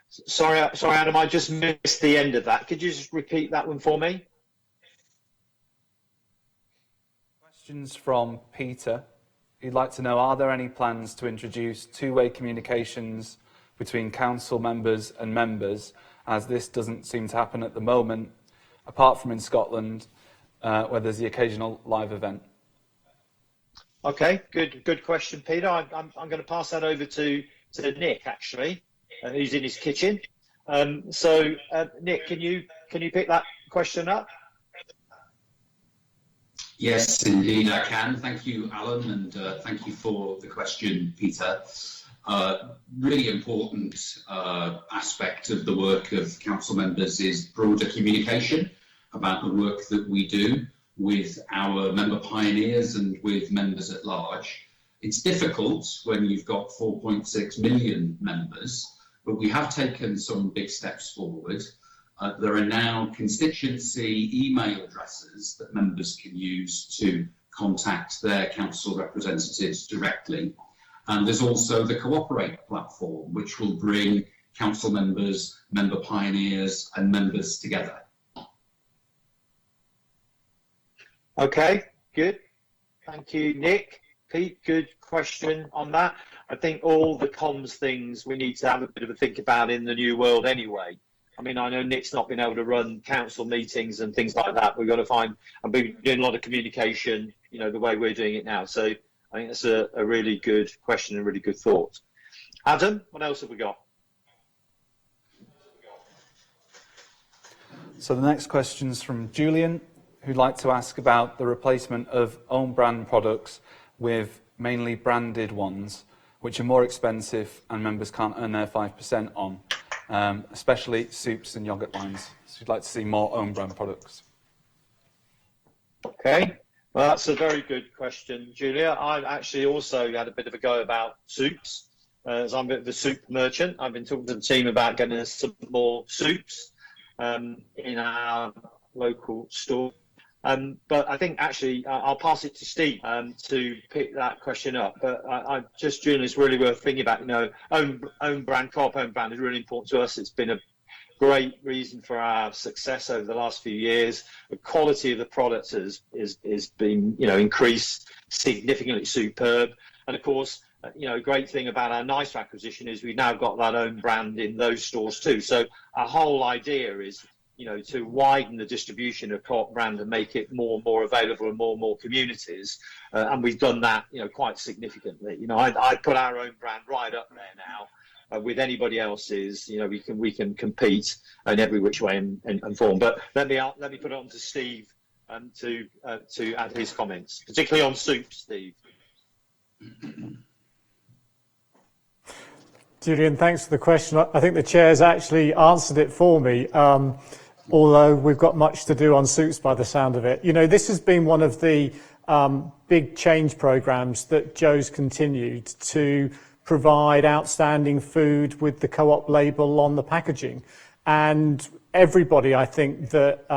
Sorry, Adam, I just missed the end of that. Could you just repeat that one for me? Questions from Peter. He'd like to know, are there any plans to introduce two-way communications between council members and members, as this doesn't seem to happen at the moment, apart from in Scotland, where there's the occasional live event? Okay, good question, Peter. I'm going to pass that over to Nick, actually, who's in his kitchen. So, Nick, can you pick that question up? Yes, indeed I can. Thank you, Alan, and thank you for the question, Peter. Really important aspect of the work of council members is broader communication about the work that we do with our member pioneers and with members at large. It's difficult when you've got 4.6 million members, but we have taken some big steps forward. There are now constituency email addresses that members can use to contact their council representatives directly. And there's also the Cooperate platform, which will bring council members, member pioneers and members together. Okay, good. Thank you, Nick. Pete, good question on that. I think all the comms things we need to have a bit of a think about in the new world anyway. I mean, I know Nick's not been able to run council meetings and things like that. We've got to find, and we're doing a lot of communication, you know, the way we're doing it now. So I think that's a really good question and really good thought. Adam, what else have we got? So the next question's from Julian, who'd like to ask about the replacement of own brand products with mainly branded ones, which are more expensive and members can't earn their 5% on, especially soups and yoghurt lines. So you'd like to see more own brand products. Okay, well, that's a very good question, Julia. I've actually also had a bit of a go about soups, as I'm a bit of a soup merchant. I've been talking to the team about getting us some more soups in our local store. But I think actually I'll pass it to Steve to pick that question up. But I just, Julian, it's really worth thinking about. You know, own brand, co-op own brand is really important to us. It's been a great reason for our success over the last few years. The quality of the products has been, you know, increased significantly, superb. And of course, you know, a great thing about our Nice acquisition is we've now got that own brand in those stores too. So our whole idea is, you know, to widen the distribution of co-op brand and make it more and more available in more and more communities. And we've done that, you know, quite significantly. You know, I put our own brand right up there now with anybody else's. You know, we can compete in every which way and form. But let me put it on to Steve to add his comments, particularly on soup, Steve. Julian, thanks for the question. I think the chair's actually answered it for me. Although we've got much to do on soups by the sound of it. You know, this has been one of the big change programs that Joe's continued to provide outstanding food with the co-op label on the packaging. And everybody, I think, that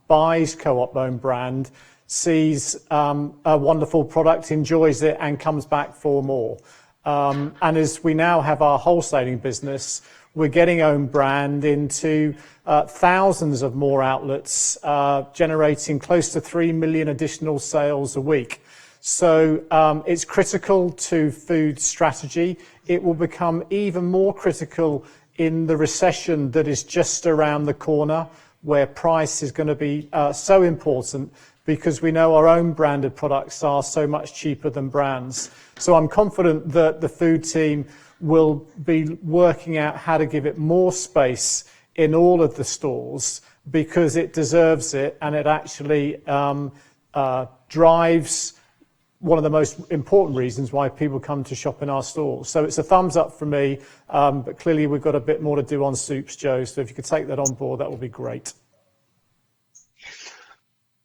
buys co-op own brand sees a wonderful product, enjoys it and comes back for more. And as we now have our wholesaling business, we're getting own brand into thousands of more outlets, generating close to 3 million additional sales a week. So it's critical to food strategy. It will become even more critical in the recession that is just around the corner, where price is going to be so important, because we know our own branded products are so much cheaper than brands. So I'm confident that the food team will be working out how to give it more space in all of the stores, because it deserves it, and it actually drives one of the most important reasons why people come to shop in our stores. So it's a thumbs up for me, but clearly we've got a bit more to do on soups, Joe, so if you could take that on board, that would be great.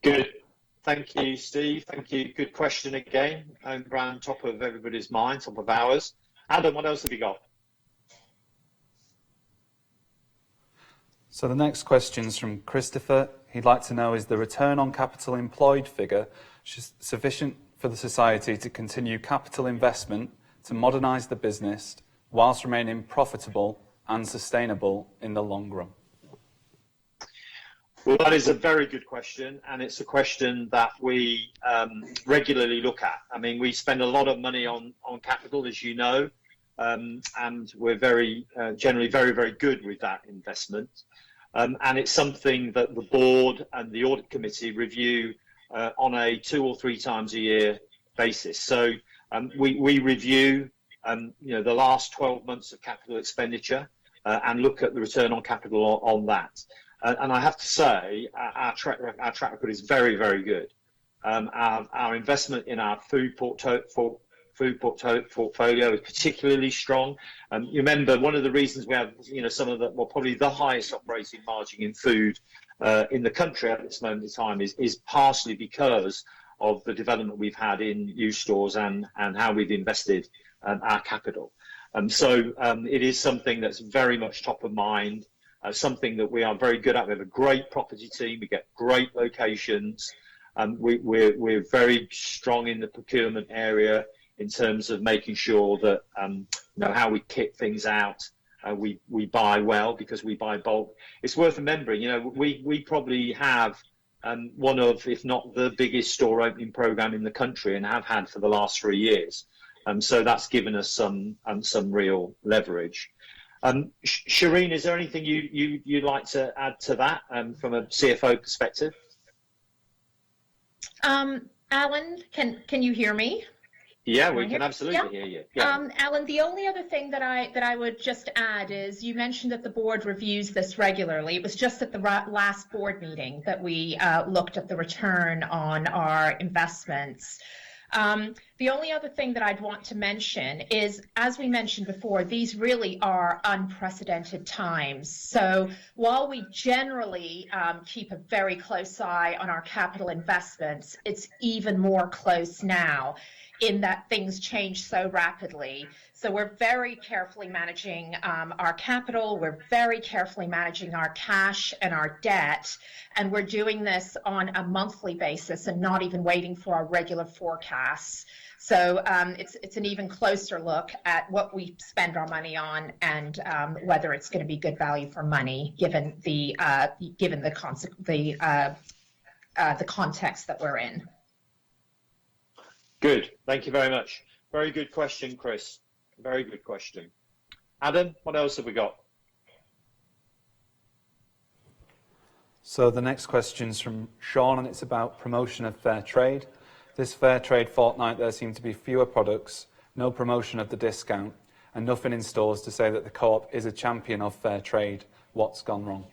Good. Thank you, Steve. Thank you. Good question again. Own brand, top of everybody's mind, top of ours. Adam, what else have you got? So the next question's from Christopher. He'd like to know, is the return on capital employed figure sufficient for the society to continue capital investment to modernise the business whilst remaining profitable and sustainable in the long run? Well, that is a very good question, and it's a question that we regularly look at. I mean, we spend a lot of money on capital, as you know, and we're generally very, very good with that investment. And it's something that the board and the audit committee review on a 2 or 3 times a year basis. So we review the last 12 months of capital expenditure and look at the return on capital on that. And I have to say, our track record is very, very good. Our investment in our food food portfolio is particularly strong. You remember one of the reasons we have, some of the, well, probably the highest operating margin in food in the country at this moment in time is partially because of the development we've had in new stores and how we've invested our capital. So it is something that's very much top of mind, something that we are very good at. We have a great property team, we get great locations, we're very strong in the procurement area in terms of making sure that how we kit things out. We buy well because we buy bulk. It's worth remembering, we probably have one of, if not the biggest store opening program in the country, and have had for the last 3 years. So that's given us some real leverage. Shireen, is there anything you'd like to add to that from a CFO perspective? Alan, can you hear me? Yeah, we can absolutely hear you. Yeah. Alan, the only other thing that I would just add is you mentioned that the board reviews this regularly. It was just at the last board meeting that we looked at the return on our investments. The only other thing that I'd want to mention is, as we mentioned before, these really are unprecedented times. So while we generally keep a very close eye on our capital investments, it's even more close now, in that things change so rapidly. So we're very carefully managing our capital, we're very carefully managing our cash and our debt, and we're doing this on a monthly basis and not even waiting for our regular forecasts. So it's an even closer look at what we spend our money on and whether it's going to be good value for money, given the context that we're in. Good. Thank you very much. Very good question, Chris. Very good question. Adam, what else have we got? So the next question's from Sean, and it's about promotion of fair trade. This fair trade fortnight, there seem to be fewer products, no promotion of the discount, and nothing in stores to say that the Co-op is a champion of fair trade. What's gone wrong?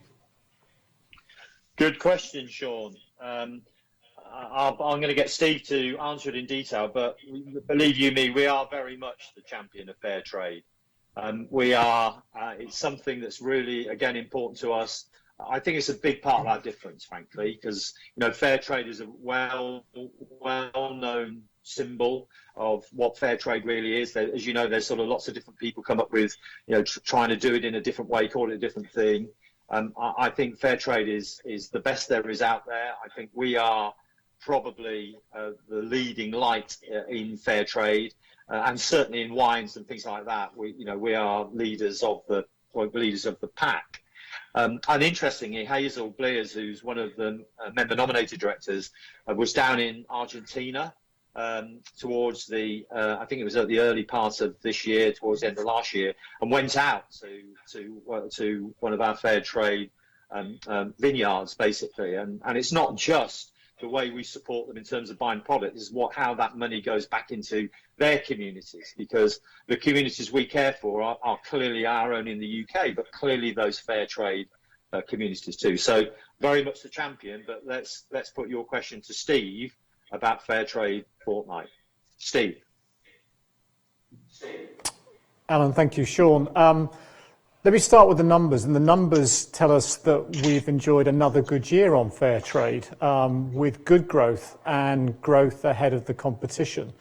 Good question, Sean. I'm going to get Steve to answer it in detail, but believe you me, we are very much the champion of fair trade. We are. It's something that's really, again, important to us. I think it's a big part of our difference, frankly, because fair trade is a well-known symbol of what fair trade really is. As you know, there's sort of lots of different people come up with, trying to do it in a different way, call it a different thing. I think fair trade is the best there is out there. I think we are probably the leading light in fair trade, and certainly in wines and things like that. We are leaders of the pack. And interestingly, Hazel Blears, who's one of the member-nominated directors, was down in Argentina towards I think it was at the early part of this year, towards the end of last year, and went out to one of our fair trade vineyards, basically. And it's not just the way we support them in terms of buying product, is how that money goes back into their communities, because the communities we care for are clearly our own in the UK, but clearly those fair trade communities too. So very much the champion, but let's put your question to Steve about fair trade fortnight. Steve. Alan, thank you. Sean, let me start with the numbers, and the numbers tell us that we've enjoyed another good year on fair trade, with good growth and growth ahead of the competition.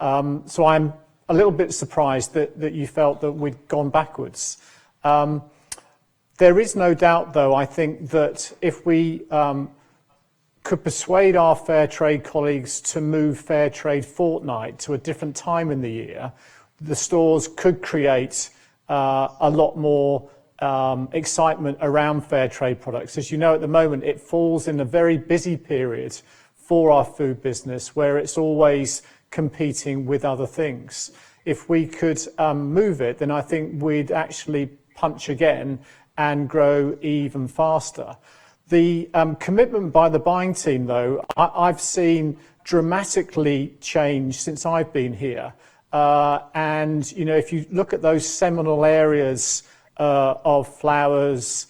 So I'm a little bit surprised that you felt that we'd gone backwards. There is no doubt, though, I think that if we could persuade our fair trade colleagues to move fair trade fortnight to a different time in the year, the stores could create a lot more excitement around fair trade products. As you know, at the moment, it falls in a very busy period for our food business, where it's always competing with other things. If we could move it, then I think we'd actually punch again and grow even faster. The commitment by the buying team, though, I've seen dramatically change since I've been here. And if you look at those seminal areas of flours,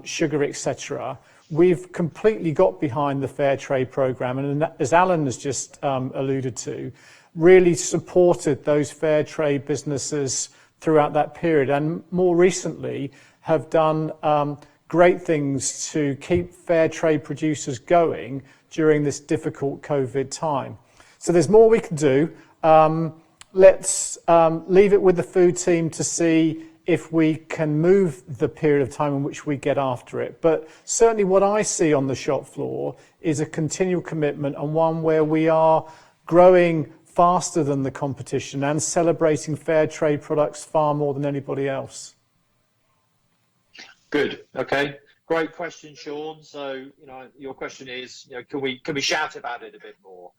sugar, etc., we've completely got behind the Fair Trade programme, and as Alan has just alluded to, really supported those fair trade businesses throughout that period, and more recently have done great things to keep fair trade producers going during this difficult COVID time. So there's more we can do. Let's leave it with the food team to see if we can move the period of time in which we get after it. But certainly what I see on the shop floor is a continual commitment, and one where we are growing faster than the competition and celebrating fair trade products far more than anybody else. Good. Okay. Great question, Sean. So, your question is, can we shout about it a bit more?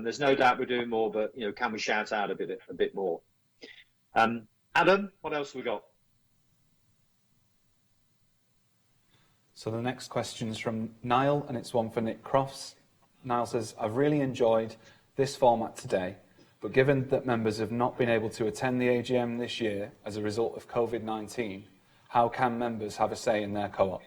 There's no doubt we're doing more, but can we shout out a bit more? Adam, what else have we got? So the next question is from Niall, and it's one for Nick Crofts. Niall says, I've really enjoyed this format today, but given that members have not been able to attend the AGM this year as a result of COVID-19, how can members have a say in their co-op?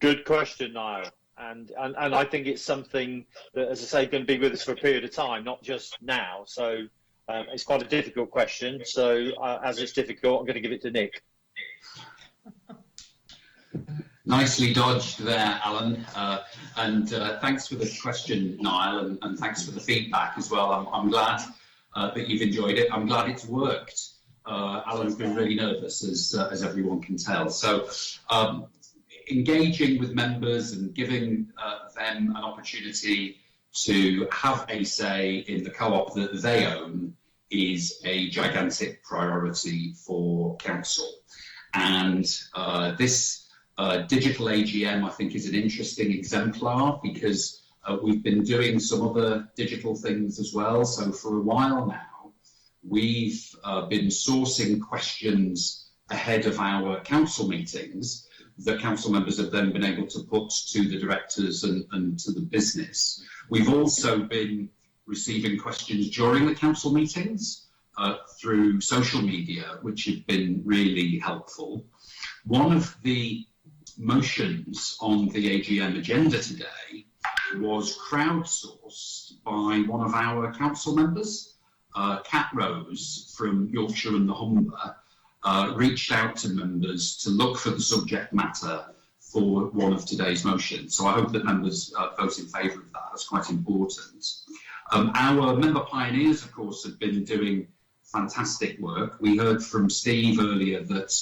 Good question, Niall. And I think it's something that, as I say, going to be with us for a period of time, not just now. So it's quite a difficult question. So as it's difficult, I'm going to give it to Nick. Nicely dodged there, Alan. And thanks for the question, Niall, and thanks for the feedback as well. I'm glad that you've enjoyed it. I'm glad it's worked. Alan's been really nervous, as everyone can tell. So engaging with members and giving them an opportunity to have a say in the co-op that they own is a gigantic priority for Council. And this digital AGM, I think, is an interesting exemplar because we've been doing some other digital things as well. So for a while now, we've been sourcing questions ahead of our council meetings that council members have then been able to put to the directors and to the business. We've also been receiving questions during the council meetings through social media, which have been really helpful. One of the motions on the AGM agenda today was crowdsourced by one of our council members. Cat Rose from Yorkshire and the Humber reached out to members to look for the subject matter for one of today's motions. So I hope that members vote in favour of that. That's quite important. Our member pioneers, of course, have been doing fantastic work. We heard from Steve earlier that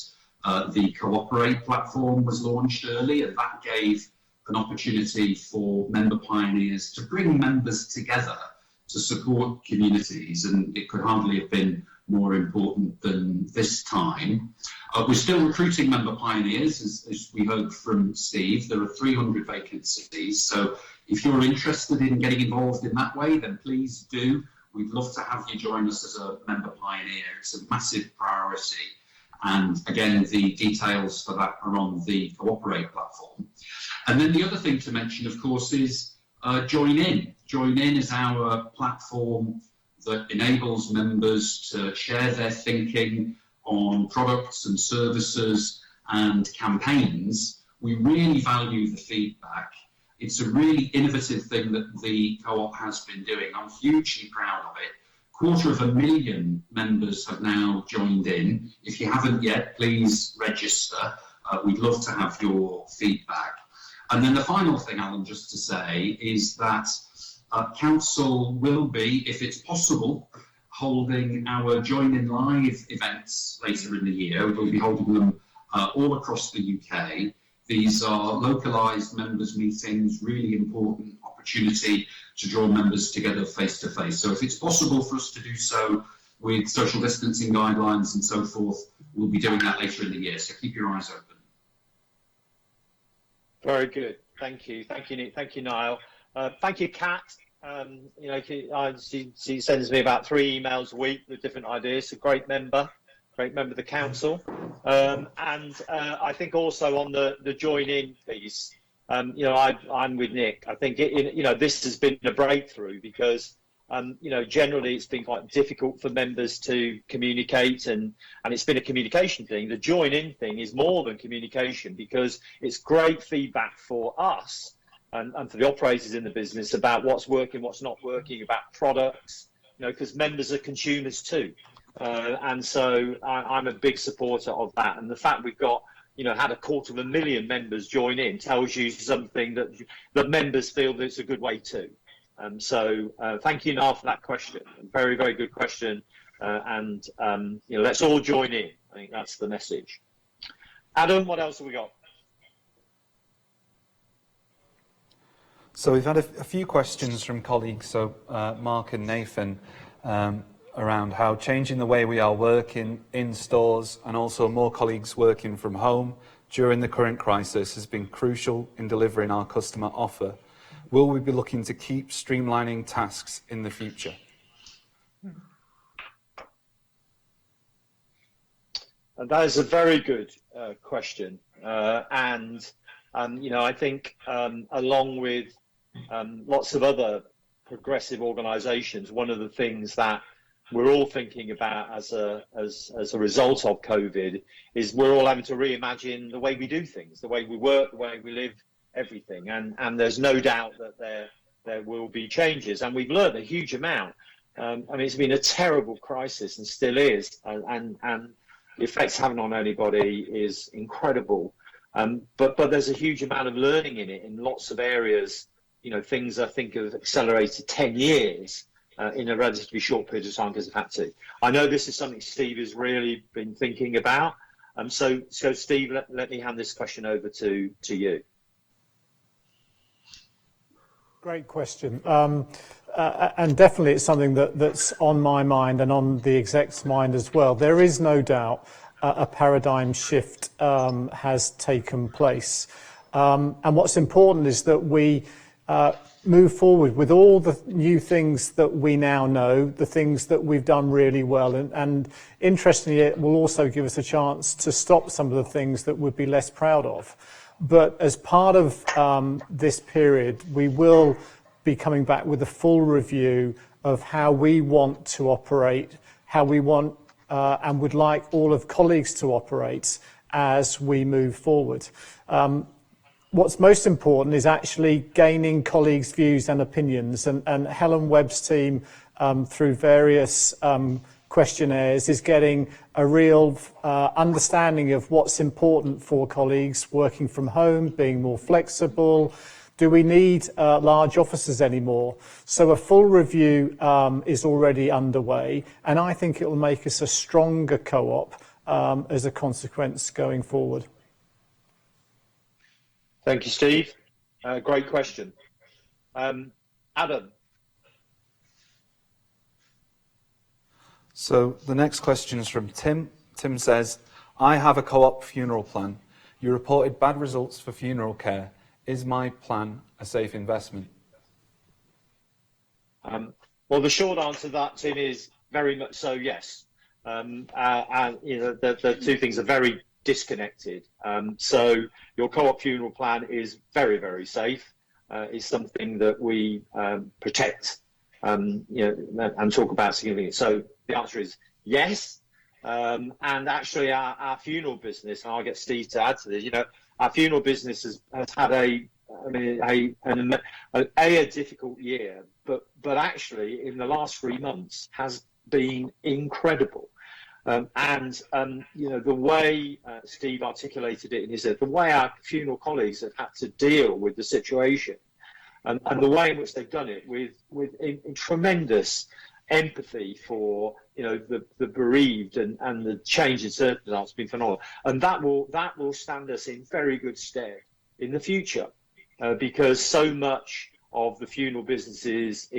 the Cooperate platform was launched early, and that gave an opportunity for member pioneers to bring members together to support communities, and it could hardly have been more important than this time. We're still recruiting member pioneers, as we heard from Steve. There are 300 vacancies, so if you're interested in getting involved in that way, then please do. We'd love to have you join us as a member pioneer. It's a massive priority. And again, the details for that are on the Cooperate platform. And then the other thing to mention, of course, is Join In. Join In is our platform that enables members to share their thinking on products and services and campaigns. We really value the feedback. It's a really innovative thing that the co-op has been doing. I'm hugely proud of it. 250,000 members have now joined in. If you haven't yet, please register. We'd love to have your feedback. And then the final thing, Alan, just to say, is that Council will be, if it's possible, holding our Join In Live events later in the year. We'll be holding them all across the UK. These are localised members' meetings, really important opportunity to draw members together face to face. So if it's possible for us to do so with social distancing guidelines and so forth, we'll be doing that later in the year. So keep your eyes open. Very good. Thank you. Thank you, Nick. Thank you, Niall. Thank you, Kat. She sends me about 3 emails a week with different ideas. A great member of the council. And I think also on the join in piece, I'm with Nick. I think this has been a breakthrough because generally it's been quite difficult for members to communicate, and it's been a communication thing. The join-in thing is more than communication, because it's great feedback for us and for the operators in the business about what's working, what's not working, about products, because members are consumers too. And so I'm a big supporter of that. And the fact we've got, had 250,000 members join in tells you something that members feel that it's a good way too. So thank you, Niall, for that question. Very, very good question. Let's all join in. I think that's the message. Adam, what else have we got? So we've had a few questions from colleagues, so Mark and Nathan, around how changing the way we are working in stores and also more colleagues working from home during the current crisis has been crucial in delivering our customer offer. Will we be looking to keep streamlining tasks in the future? That is a very good question. I think along with lots of other progressive organisations, one of the things that we're all thinking about as a result of COVID is we're all having to reimagine the way we do things, the way we work, the way we live, everything. And there's no doubt that there will be changes, and we've learned a huge amount. It's been a terrible crisis and still is, and the effects having on anybody is incredible. But there's a huge amount of learning in it in lots of areas. Things I think have accelerated 10 years in a relatively short period of time because they've had to. I know this is something Steve has really been thinking about. So Steve, let me hand this question over to you. Great question. And definitely it's something that's on my mind and on the exec's mind as well. There is no doubt a paradigm shift has taken place. And what's important is that we move forward with all the new things that we now know, the things that we've done really well. And interestingly, it will also give us a chance to stop some of the things that we'd be less proud of. But as part of this period, we will be coming back with a full review of how we want to operate, how we want and would like all of colleagues to operate as we move forward. What's most important is actually gaining colleagues' views and opinions, and Helen Webb's team, through various questionnaires, is getting a real understanding of what's important for colleagues working from home, being more flexible. Do we need large offices anymore? So a full review is already underway, and I think it will make us a stronger co-op as a consequence going forward. Thank you, Steve. Great question. Adam. So the next question is from Tim. Tim says, I have a co-op funeral plan. You reported bad results for funeral care. Is my plan a safe investment? Well, the short answer to that, Tim, is very much so, yes. The two things are very disconnected. So your co-op funeral plan is very, very safe. Is something that we protect, and talk about significantly. So the answer is yes. And actually, our funeral business, and I'll get Steve to add to this. Our funeral business has had a difficult year, but actually in the last 3 months has been incredible. The way Steve articulated it is that the way our funeral colleagues have had to deal with the situation, and the way in which they've done it with in tremendous empathy for the bereaved and the change in circumstance has been phenomenal, and that will stand us in very good stead in the future, because so much of the funeral business is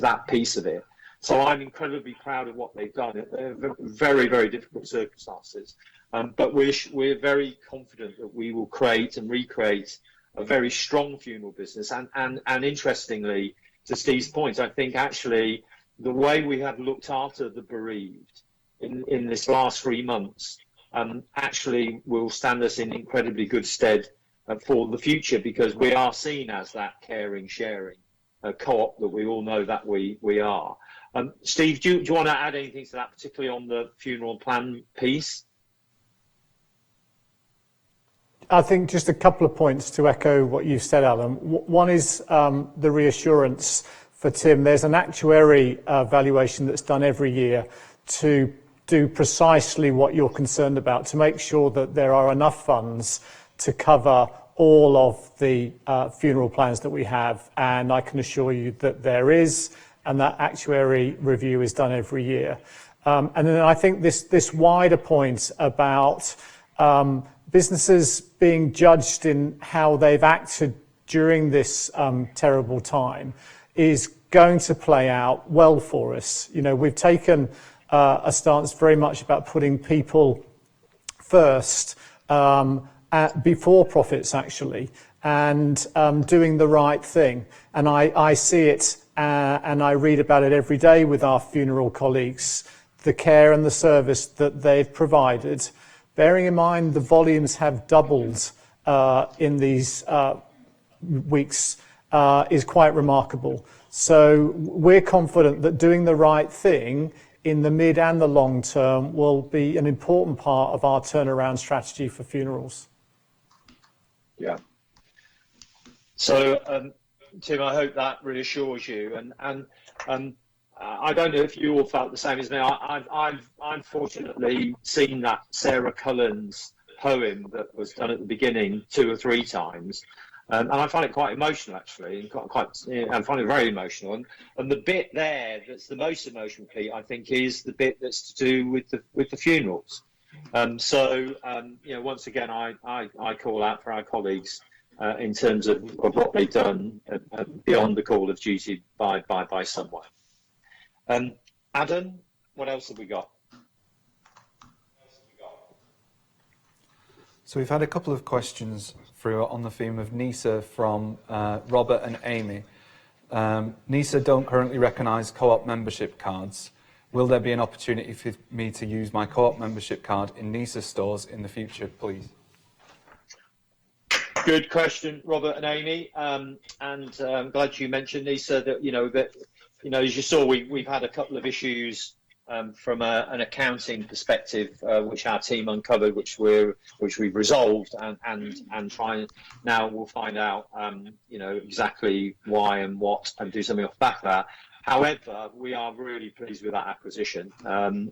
that piece of it. So I'm incredibly proud of what they've done. They're very, very difficult circumstances, but we're very confident that we will create and recreate a very strong funeral business. And interestingly, to Steve's point, I think actually the way we have looked after the bereaved in this last 3 months actually will stand us in incredibly good stead for the future, because we are seen as that caring, sharing co-op that we all know that we are. Steve, do you want to add anything to that, particularly on the funeral plan piece? I think just a couple of points to echo what you've said, Alan. One is the reassurance for Tim. There's an actuary valuation that's done every year to do precisely what you're concerned about, to make sure that there are enough funds to cover all of the funeral plans that we have. And I can assure you that there is, and that actuary review is done every year. And then I think this wider point about businesses being judged in how they've acted during this terrible time is going to play out well for us. You know, we've taken a stance very much about putting people first before profits, actually, and doing the right thing. And I see it and I read about it every day with our funeral colleagues, the care and the service that they've provided. Bearing in mind the volumes have doubled in these weeks is quite remarkable. So we're confident that doing the right thing in the mid and the long term will be an important part of our turnaround strategy for funerals. Yeah. So, Tim, I hope that reassures you. And I don't know if you all felt the same as me. I've unfortunately seen that Sarah Cullen's poem that was done at the beginning 2 or 3 times. And I find it quite emotional, actually, and I find it very emotional. And the bit there that's the most emotional, Pete, I think, is the bit that's to do with the funerals. So, you know, once again, I call out for our colleagues in terms of what they've done beyond the call of duty by someone. Adam, what else have we got? So we've had a couple of questions through on the theme of NISA from Robert and Amy. NISA don't currently recognise co-op membership cards. Will there be an opportunity for me to use my co-op membership card in NISA stores in the future, please? Good question, Robert and Amy. And I'm glad you mentioned, Nisa, that as you saw, we've had a couple of issues from an accounting perspective, which our team uncovered, which we've resolved, and try now we'll find out exactly why and what, and do something off the back of that. However, we are really pleased with that acquisition, their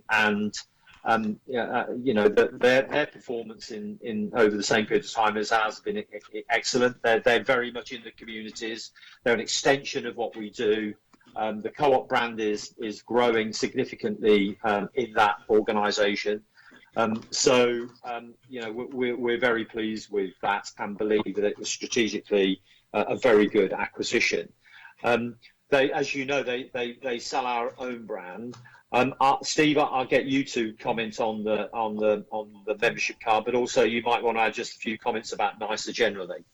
performance in over the same period of time as ours has been excellent. They're very much in the communities. They're an extension of what we do. The co-op brand is growing significantly in that organisation. We're very pleased with that and believe that it was strategically a very good acquisition. They, as you know, they sell our own brand. Steve, I'll get you to comment on the membership card, but also you might want to add just a few comments about NISA generally.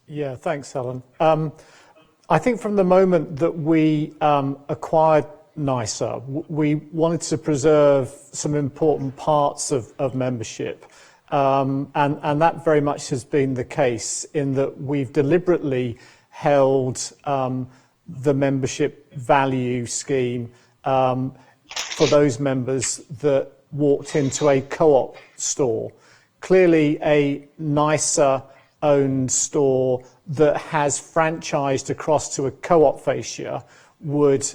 Yeah, thanks, Alan. I think from the moment that we acquired NISA, we wanted to preserve some important parts of membership. And that very much has been the case in that we've deliberately held the membership value scheme for those members that walked into a co-op store. Clearly a NISA owned store that has franchised across to a co-op fascia would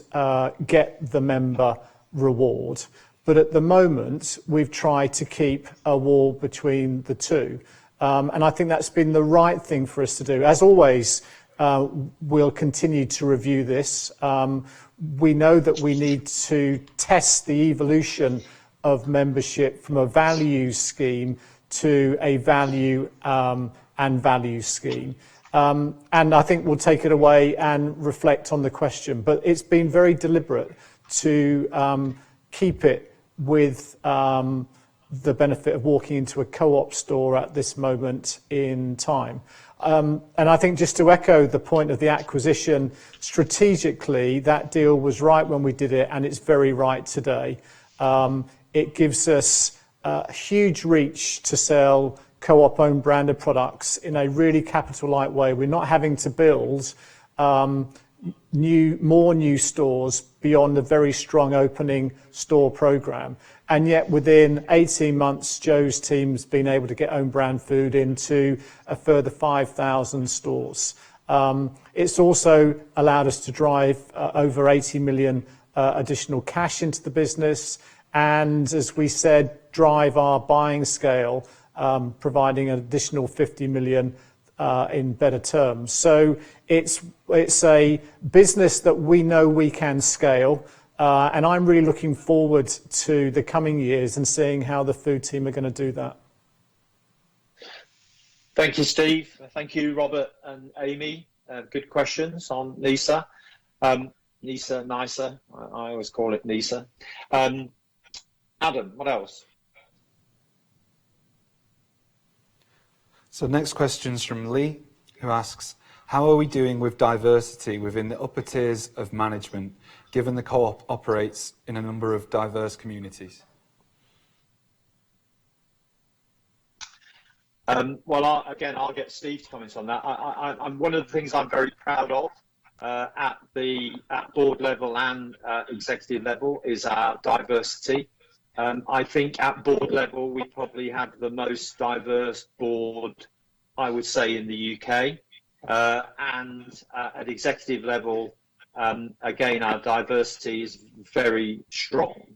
get the member reward. But at the moment, we've tried to keep a wall between the two. And I think that's been the right thing for us to do. As always, we'll continue to review this. We know that we need to test the evolution of membership from a values scheme to a value and value scheme. And I think we'll take it away and reflect on the question. But it's been very deliberate to keep it with the benefit of walking into a co-op store at this moment in time. And I think just to echo the point of the acquisition, strategically, that deal was right when we did it, and it's very right today. It gives us huge reach to sell co-op own branded products in a really capital light way. We're not having to build more new stores beyond a very strong opening store program. And yet within 18 months, Joe's team's been able to get own brand food into a further 5,000 stores. It's also allowed us to drive over 80 million additional cash into the business. And as we said, drive our buying scale, providing an additional 50 million in better terms. So it's a business that we know we can scale, and I'm really looking forward to the coming years and seeing how the food team are going to do that. Thank you, Steve. Thank you, Robert and Amy. Good questions on NISA. NISA, I always call it NISA. Adam, what else? So next question's from Lee, who asks, how are we doing with diversity within the upper tiers of management, given the co-op operates in a number of diverse communities? Well, I'll get Steve to comment on that. I'm one of the things I'm very proud of at board level and executive level is our diversity. I think at board level we probably have the most diverse board, I would say, in the UK, and at executive level, again, our diversity is very strong.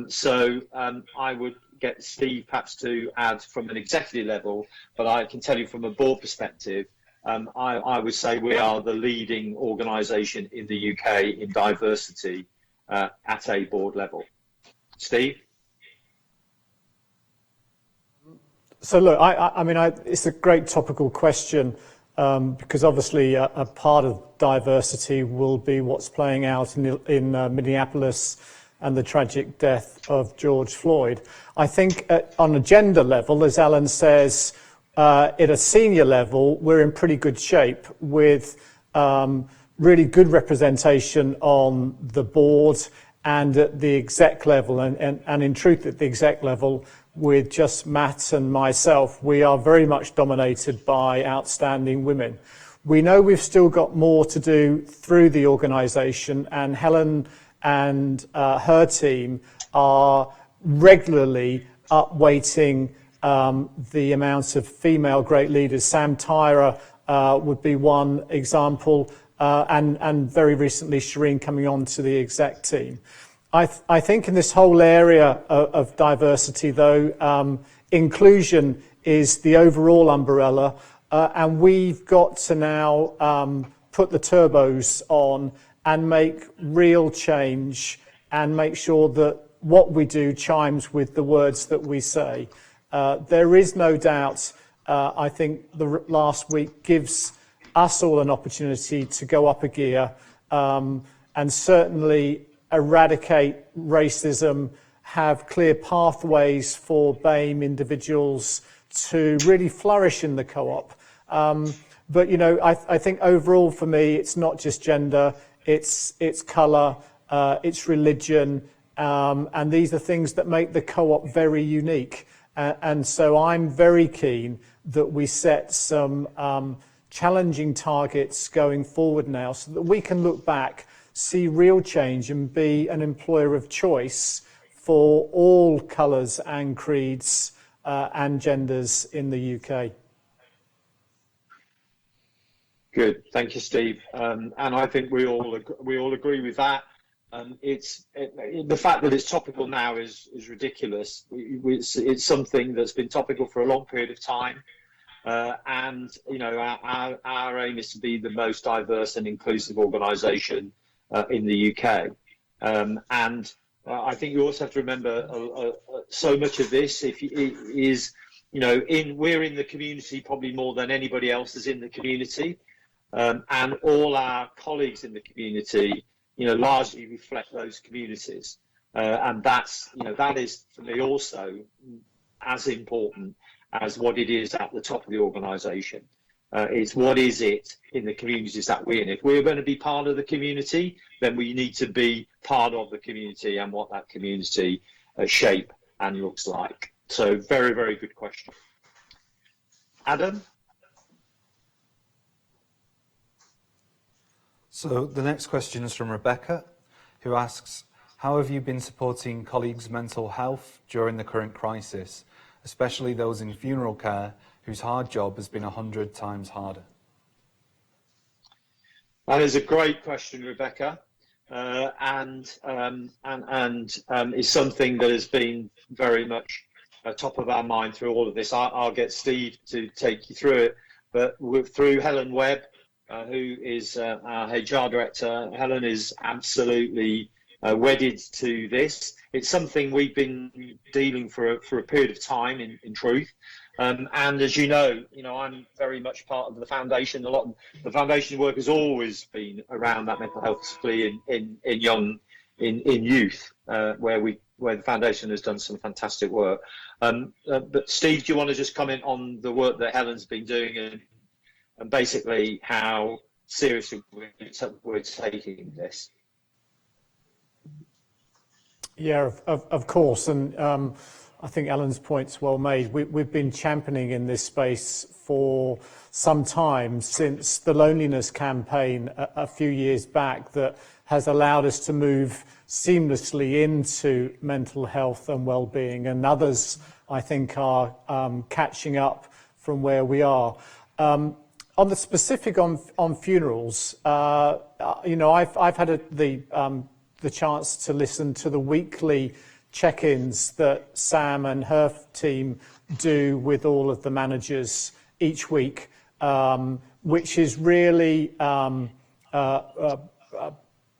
So I would get Steve perhaps to add from an executive level, but I can tell you from a board perspective, I would say we are the leading organisation in the UK in diversity at a board level. Steve? So look, I mean, it's a great topical question because obviously a part of diversity will be what's playing out in Minneapolis and the tragic death of George Floyd. I think on a gender level, as Alan says, at a senior level, we're in pretty good shape with really good representation on the board and at the exec level. And in truth, at the exec level, with just Matt and myself, we are very much dominated by outstanding women. We know we've still got more to do through the organisation, and Helen and her team are regularly upweighting the amount of female great leaders. Sam Tyra would be one example, and very recently Shireen coming on to the exec team. I think in this whole area of diversity, though, inclusion is the overall umbrella, and we've got to now put the turbos on and make real change and make sure that what we do chimes with the words that we say. There is no doubt, I think the last week gives us all an opportunity to go up a gear and certainly eradicate racism, have clear pathways for BAME individuals to really flourish in the co-op. But, you know, I think overall for me, it's not just gender, it's colour, it's religion, and these are things that make the co-op very unique. And so I'm very keen that we set some challenging targets going forward now so that we can look back, see real change and be an employer of choice for all colours and creeds and genders in the UK. Good, thank you, Steve. And I think we all agree with that. The fact that it's topical now is ridiculous. It's something that's been topical for a long period of time, and you know our aim is to be the most diverse and inclusive organisation in the UK. And I think you also have to remember so much of this is, you know, we're in the community probably more than anybody else is in the community, and all our colleagues in the community, you know, largely reflect those communities, and that's, you know, that is for me also as important as what it is at the top of the organisation. It's what is it in the communities that we're in. If we're going to be part of the community, then we need to be part of the community and what that community shape and looks like. So very, very good question. Adam? So the next question is from Rebecca, who asks, how have you been supporting colleagues' mental health during the current crisis, especially those in funeral care whose hard job has been 100 times harder? That is a great question, Rebecca, and is something that has been very much top of our mind through all of this. I'll get Steve to take you through it, but through Helen Webb, who is our HR director. Helen is absolutely wedded to this. It's something we've been dealing for a period of time, in truth. And as you know, I'm very much part of the foundation. A lot of the foundation work has always been around that mental health, particularly in youth, where the foundation has done some fantastic work. But Steve, do you want to just comment on the work that Helen's been doing and basically how seriously we're taking this? Yeah, of course, and I think Alan's point's well made. We've been championing in this space for some time, since the loneliness campaign a few years back, that has allowed us to move seamlessly into mental health and well-being, and others, I think, are catching up from where we are. On the specific on funerals, I've had the chance to listen to the weekly check-ins that Sam and her team do with all of the managers each week, which is really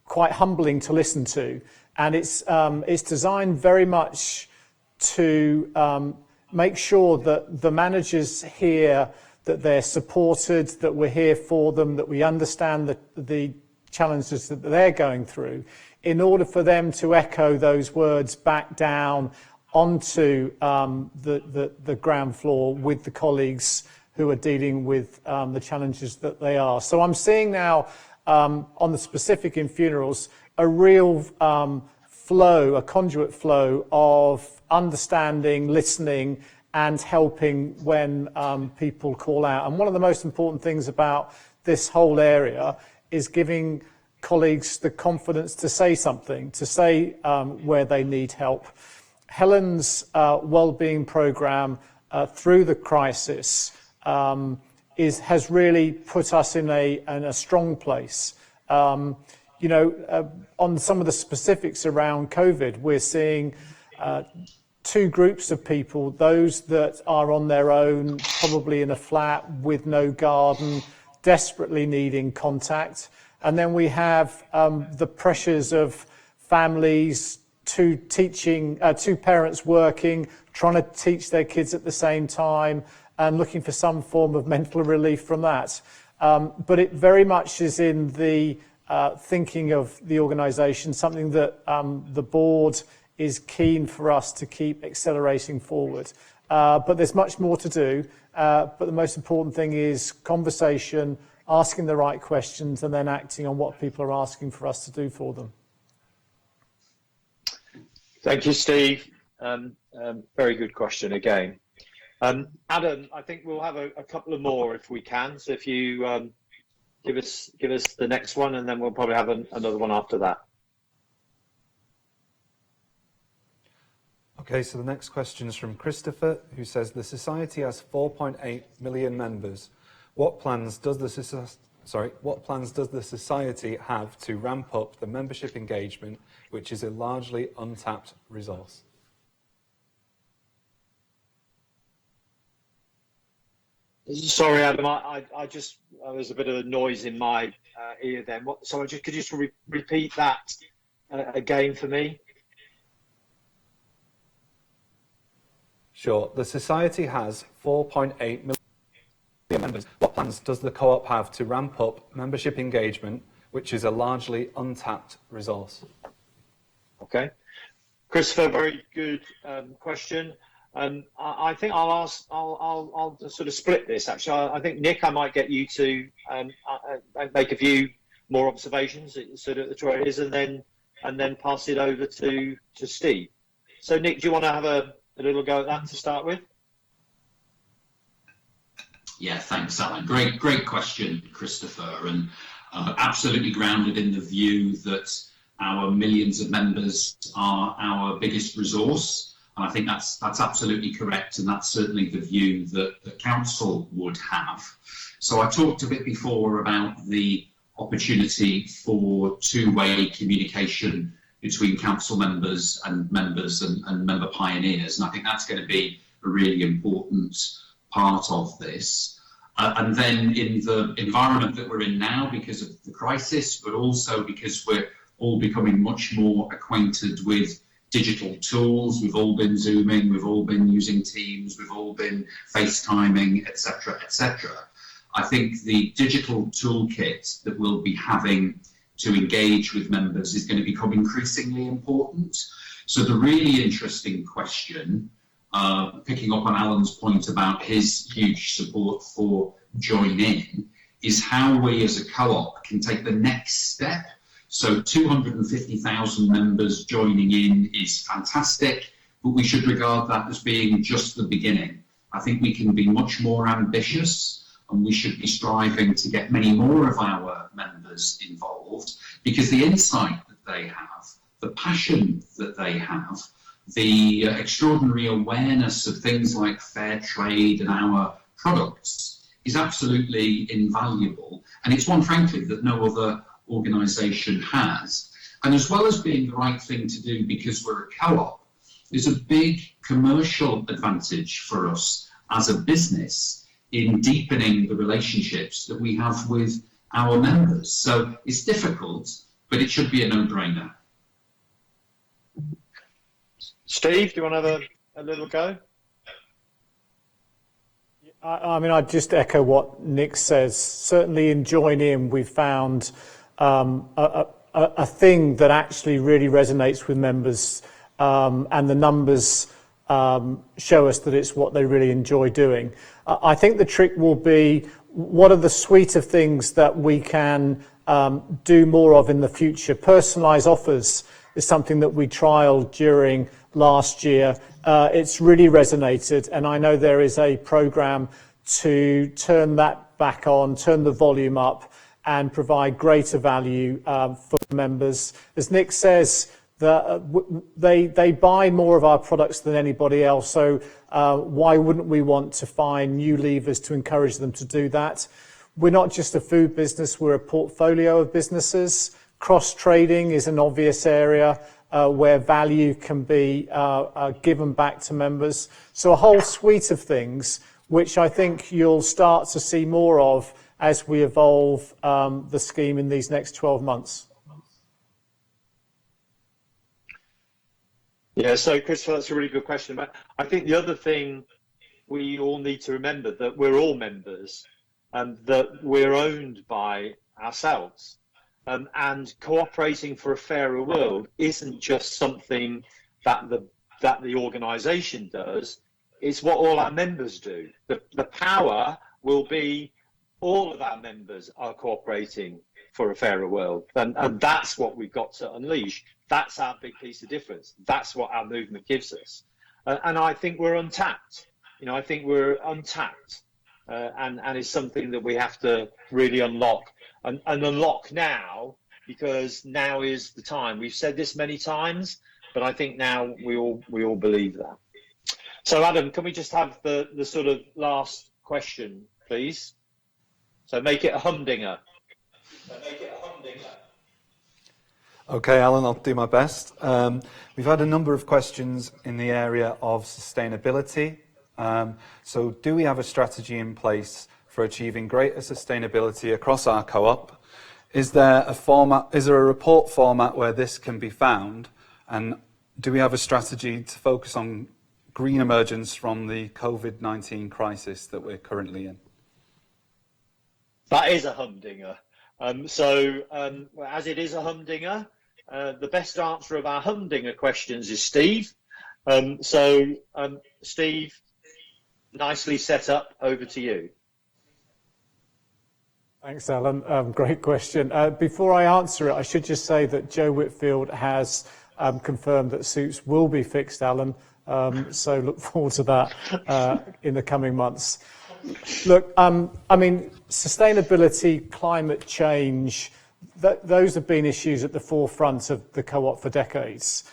quite humbling to listen to, and it's designed very much to make sure that the managers hear that they're supported, that we're here for them, that we understand the challenges that they're going through, in order for them to echo those words back down onto the ground floor with the colleagues who are dealing with the challenges that they are. So I'm seeing now, on the specific in funerals, a real flow, a conduit flow of understanding, listening, and helping when people call out. And one of the most important things about this whole area is giving colleagues the confidence to say something, to say where they need help. Helen's wellbeing programme through the crisis has really put us in a strong place. On some of the specifics around COVID, we're seeing two groups of people: those that are on their own, probably in a flat with no garden, desperately needing contact. And then we have the pressures of families, two parents working, trying to teach their kids at the same time, and looking for some form of mental relief from that. But it very much is in the thinking of the organisation, something that the board is keen for us to keep accelerating forward. But there's much more to do. But the most important thing is conversation, asking the right questions, and then acting on what people are asking for us to do for them. Thank you, Steve. Very good question again. Adam, I think we'll have a couple of more if we can. So if you give us the next one, and then we'll probably have another one after that. Okay, so the next question is from Christopher, who says the society has 4.8 million members. What plans does the society have to ramp up the membership engagement, which is a largely untapped resource? Sorry, Adam. There's a bit of a noise in my ear then. Could you just repeat that again for me? Sure. The society has 4.8 million members. What plans does the co-op have to ramp up membership engagement, which is a largely untapped resource? Okay. Christopher, very good question. I think I'll sort of split this, actually. I think, Nick, I might get you to make a few more observations, sort of where it is, and then pass it over to Steve. So, Nick, do you want to have a little go at that to start with? Yeah, thanks, Alan. Great question, Christopher, and absolutely grounded in the view that our millions of members are our biggest resource. And I think that's absolutely correct, and that's certainly the view that the council would have. So I talked a bit before about the opportunity for two-way communication between council members and member pioneers, and I think that's going to be a really important part of this. And then in the environment that we're in now, because of the crisis, but also because we're all becoming much more acquainted with digital tools, we've all been Zooming, we've all been using Teams, we've all been FaceTiming, etc., etc. I think the digital toolkit that we'll be having to engage with members is going to become increasingly important. So the really interesting question, picking up on Alan's point about his huge support for Join In, is how we as a co-op can take the next step. So 250,000 members joining in is fantastic, but we should regard that as being just the beginning. I think we can be much more ambitious, and we should be striving to get many more of our members involved, because the insight that they have, the passion that they have, the extraordinary awareness of things like fair trade and our products is absolutely invaluable. And it's one, frankly, that no other organisation has. And as well as being the right thing to do because we're a co-op, there's a big commercial advantage for us as a business in deepening the relationships that we have with our members. So it's difficult, but it should be a no-brainer. Steve, do you want to have a little go? I mean, I'd just echo what Nick says. Certainly in Join In, we've found a thing that actually really resonates with members, and the numbers show us that it's what they really enjoy doing. I think the trick will be, what are the suite of things that we can do more of in the future? Personalised offers is something that we trialled during last year. It's really resonated, and I know there is a programme to turn that back on, turn the volume up, and provide greater value for members. As Nick says, they buy more of our products than anybody else, so why wouldn't we want to find new levers to encourage them to do that? We're not just a food business, we're a portfolio of businesses. Cross-trading is an obvious area where value can be given back to members. So a whole suite of things which I think you'll start to see more of as we evolve the scheme in these next 12 months. Yeah, so Christopher, that's a really good question. But I think the other thing we all need to remember, that we're all members and that we're owned by ourselves. And cooperating for a fairer world isn't just something that the organisation does, it's what all our members do. The power will be all of our members are cooperating for a fairer world, and that's what we've got to unleash. That's our big piece of difference. That's what our movement gives us, and I think we're untapped. You know, I think we're untapped, and it's something that we have to really unlock and unlock now, because now is the time. We've said this many times, but I think now we all believe that. So Adam, can we just have the sort of last question, please? So make it a humdinger. Okay, Alan, I'll do my best. We've had a number of questions in the area of sustainability. So do we have a strategy in place for achieving greater sustainability across our co-op? Is there a report format where this can be found? And do we have a strategy to focus on green emergence from the COVID-19 crisis that we're currently in? That is a humdinger. As it is a humdinger, the best answer of our humdinger questions is Steve. Steve, nicely set up, over to you. Thanks, Alan. Great question. Before I answer it, I should just say that Joe Whitfield has confirmed that suits will be fixed, Alan. So look forward to that in the coming months. Look, I mean, sustainability, climate change, those have been issues at the forefront of the Co-op for decades.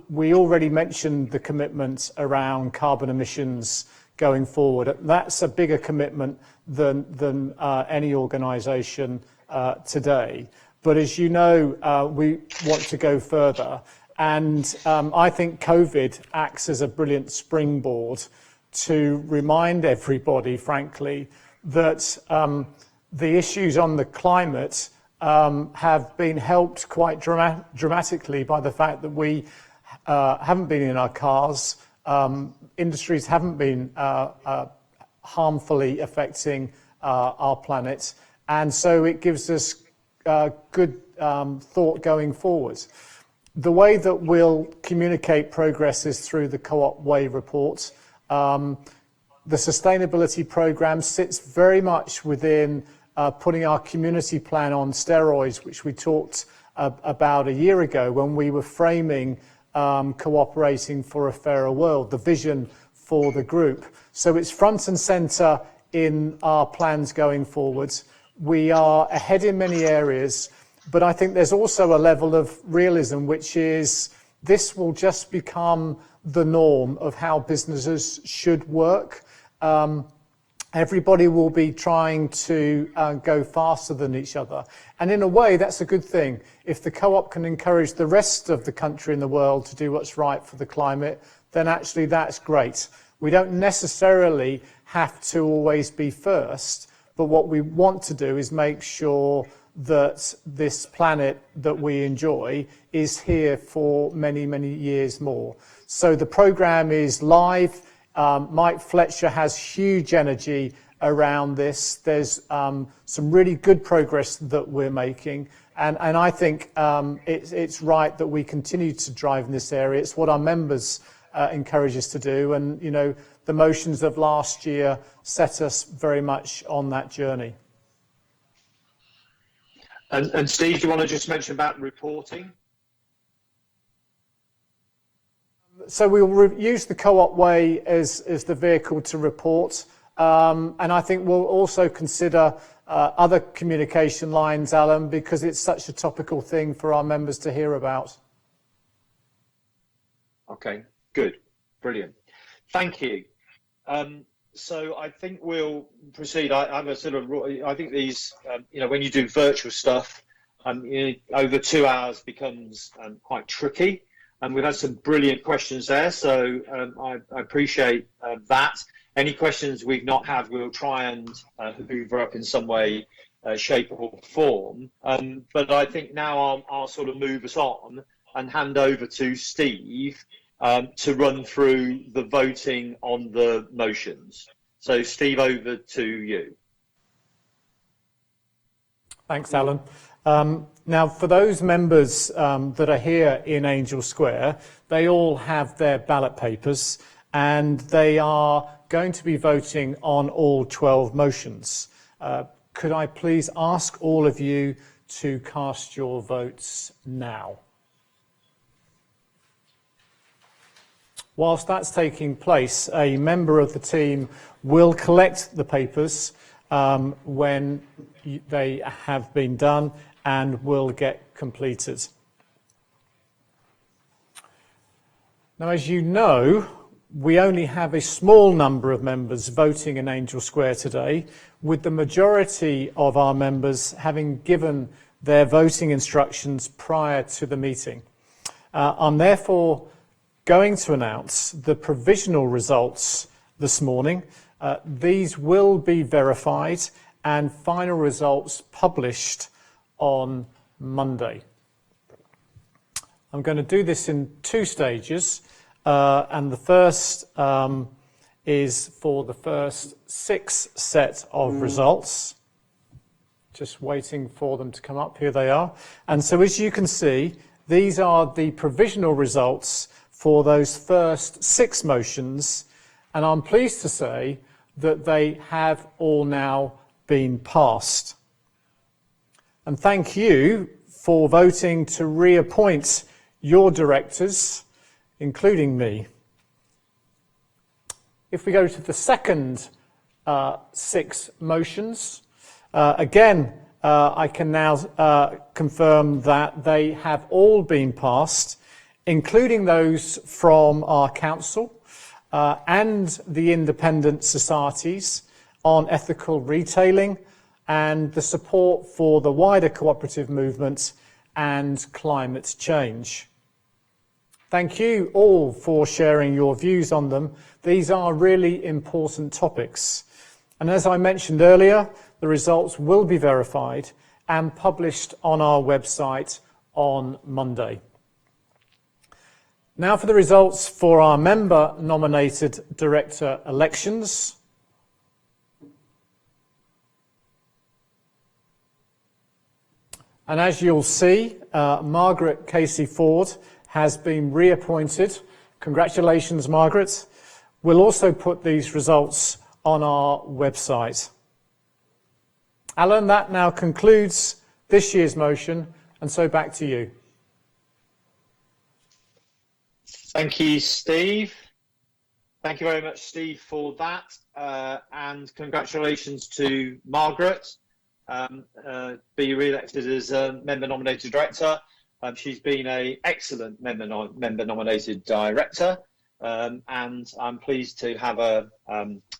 We already mentioned the commitment around carbon emissions going forward. That's a bigger commitment than any organisation today. But as you know, we want to go further. And I think COVID acts as a brilliant springboard to remind everybody, frankly, that the issues on the climate have been helped quite dramatically by the fact that we haven't been in our cars, industries haven't been harmfully affecting our planet, and so it gives us good thought going forward. The way that we'll communicate progress is through the Co-op Way report. The sustainability programme sits very much within putting our community plan on steroids, which we talked about a year ago when we were framing cooperating for a fairer world, the vision for the group. So it's front and centre in our plans going forwards. We are ahead in many areas, but I think there's also a level of realism, which is this will just become the norm of how businesses should work. Everybody will be trying to go faster than each other. And in a way, that's a good thing. If the Co-op can encourage the rest of the country and the world to do what's right for the climate, then actually that's great. We don't necessarily have to always be first, but what we want to do is make sure that this planet that we enjoy is here for many, many years more. So the programme is live. Mike Fletcher has huge energy around this. There's some really good progress that we're making, and I think it's right that we continue to drive in this area. It's what our members encourage us to do, and you know the motions of last year set us very much on that journey. And Steve, do you want to just mention about reporting? So we'll use the Co-op Way as the vehicle to report, and I think we'll also consider other communication lines, Alan, because it's such a topical thing for our members to hear about. Okay, good, brilliant. Thank you. So I think we'll proceed. I think these, when you do virtual stuff, over 2 hours becomes quite tricky. And we've had some brilliant questions there, so I appreciate that. Any questions we've not had, we'll try and hoover up in some way, shape or form. But I think now I'll sort of move us on and hand over to Steve to run through the voting on the motions. So Steve, over to you. Thanks, Alan. Now, for those members that are here in Angel Square, they all have their ballot papers and they are going to be voting on all 12 motions. Could I please ask all of you to cast your votes now? Whilst that's taking place, a member of the team will collect the papers when they have been done and will get completed. Now, as you know, we only have a small number of members voting in Angel Square today, with the majority of our members having given their voting instructions prior to the meeting. I'm therefore going to announce the provisional results this morning. These will be verified and final results published on Monday. I'm going to do this in 2 stages, and the first is for the first 6 set of results. Just waiting for them to come up. Here they are. And so as you can see, these are the provisional results for those first 6 motions, and I'm pleased to say that they have all now been passed. And thank you for voting to reappoint your directors, including me. If we go to the second 6 motions. Again, I can now confirm that they have all been passed, including those from our council and the independent societies on ethical retailing and the support for the wider cooperative movement and climate change. Thank you all for sharing your views on them. These are really important topics. And as I mentioned earlier, the results will be verified and published on our website on Monday. Now for the results for our member-nominated director elections. And as you'll see, Margaret Casey-Ford has been reappointed. Congratulations, Margaret. We'll also put these results on our website. Alan, that now concludes this year's motion, and so back to you. Thank you, Steve. Thank you very much, Steve, for that. And congratulations to Margaret. Be re-elected as a member-nominated director. She's been an excellent member-nominated director, and I'm pleased to have her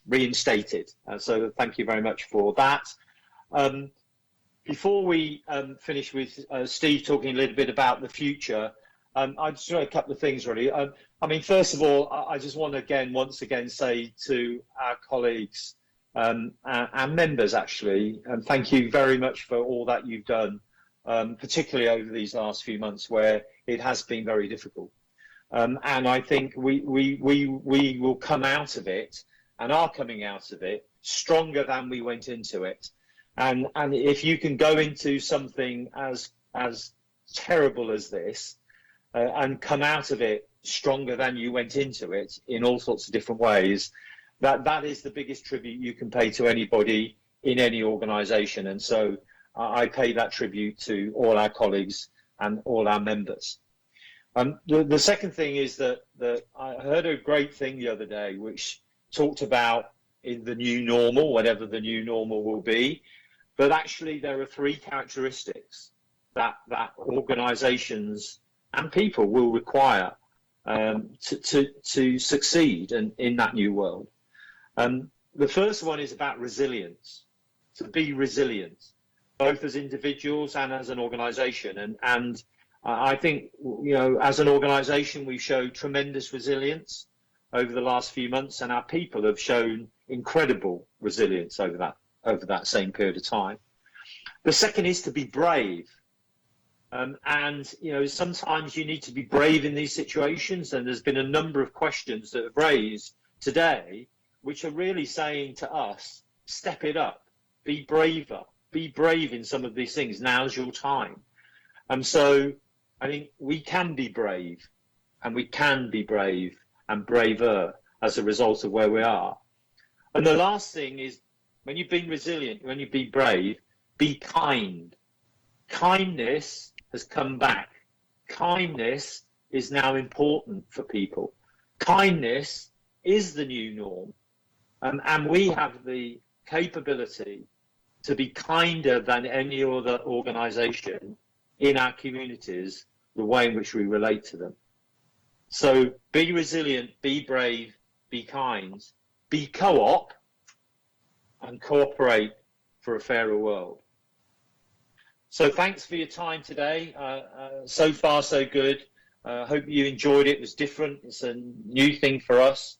reinstated. So thank you very much for that. Before we finish with Steve talking a little bit about the future, I just want a couple of things really. I mean, first of all, I just want to once again say to our colleagues, our members actually, thank you very much for all that you've done, particularly over these last few months where it has been very difficult. And I think we will come out of it, and are coming out of it, stronger than we went into it. And if you can go into something as terrible as this and come out of it stronger than you went into it in all sorts of different ways, that is the biggest tribute you can pay to anybody in any organisation. And so I pay that tribute to all our colleagues and all our members. The second thing is that I heard a great thing the other day which talked about in the new normal, whatever the new normal will be, but actually there are 3 characteristics that organisations and people will require to succeed in that new world. The first one is about resilience, to be resilient, both as individuals and as an organisation. And I think, you know, as an organisation, we showed tremendous resilience over the last few months, and our people have shown incredible resilience over that same period of time. The second is to be brave. And, you know, sometimes you need to be brave in these situations, and there's been a number of questions that have raised today which are really saying to us, step it up, be braver, be brave in some of these things. Now's your time. And so I think we can be brave, and we can be brave and braver as a result of where we are. And the last thing is, when you've been resilient, when you be brave, be kind. Kindness has come back. Kindness is now important for people. Kindness is the new norm. And we have the capability to be kinder than any other organisation in our communities, the way in which we relate to them. So be resilient, be brave, be kind, be co-op, and cooperate for a fairer world. So thanks for your time today. So far, so good. Hope you enjoyed it. It was different. It's a new thing for us.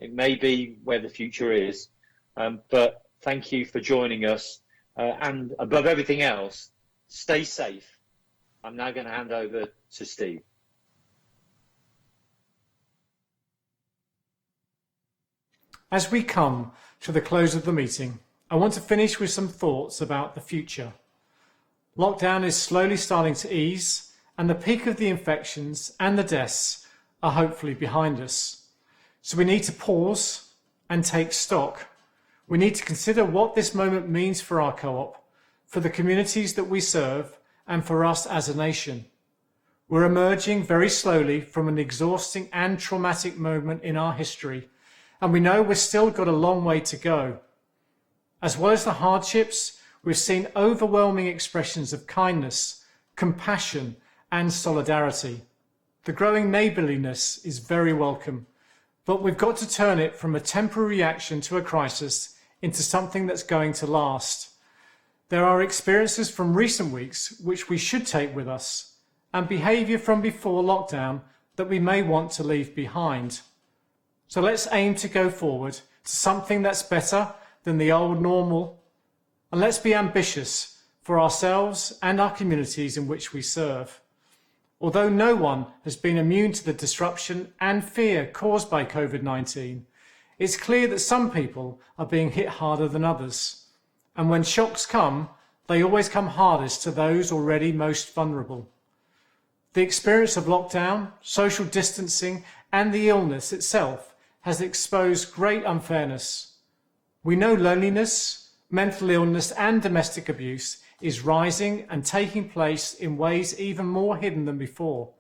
It may be where the future is. But thank you for joining us. And above everything else, stay safe. I'm now going to hand over to Steve. As we come to the close of the meeting, I want to finish with some thoughts about the future. Lockdown is slowly starting to ease, and the peak of the infections and the deaths are hopefully behind us. So we need to pause and take stock. We need to consider what this moment means for our co-op, for the communities that we serve, and for us as a nation. We're emerging very slowly from an exhausting and traumatic moment in our history, and we know we've still got a long way to go. As well as the hardships, we've seen overwhelming expressions of kindness, compassion and solidarity. The growing neighbourliness is very welcome, but we've got to turn it from a temporary reaction to a crisis into something that's going to last. There are experiences from recent weeks which we should take with us, and behaviour from before lockdown that we may want to leave behind. So let's aim to go forward to something that's better than the old normal, and let's be ambitious for ourselves and our communities in which we serve. Although no one has been immune to the disruption and fear caused by COVID-19, it's clear that some people are being hit harder than others. And when shocks come, they always come hardest to those already most vulnerable. The experience of lockdown, social distancing, and the illness itself has exposed great unfairness. We know loneliness, mental illness, and domestic abuse is rising and taking place in ways even more hidden than before.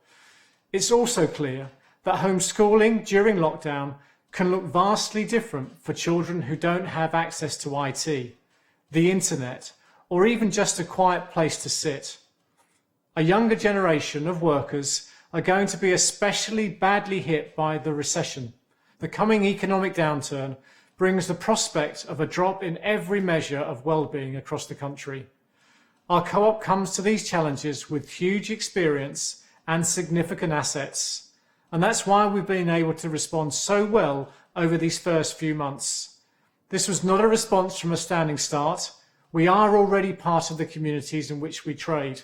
It's also clear that homeschooling during lockdown can look vastly different for children who don't have access to IT, the internet, or even just a quiet place to sit. A younger generation of workers are going to be especially badly hit by the recession. The coming economic downturn brings the prospect of a drop in every measure of well-being across the country. Our co-op comes to these challenges with huge experience and significant assets, and that's why we've been able to respond so well over these first few months. This was not a response from a standing start. We are already part of the communities in which we trade.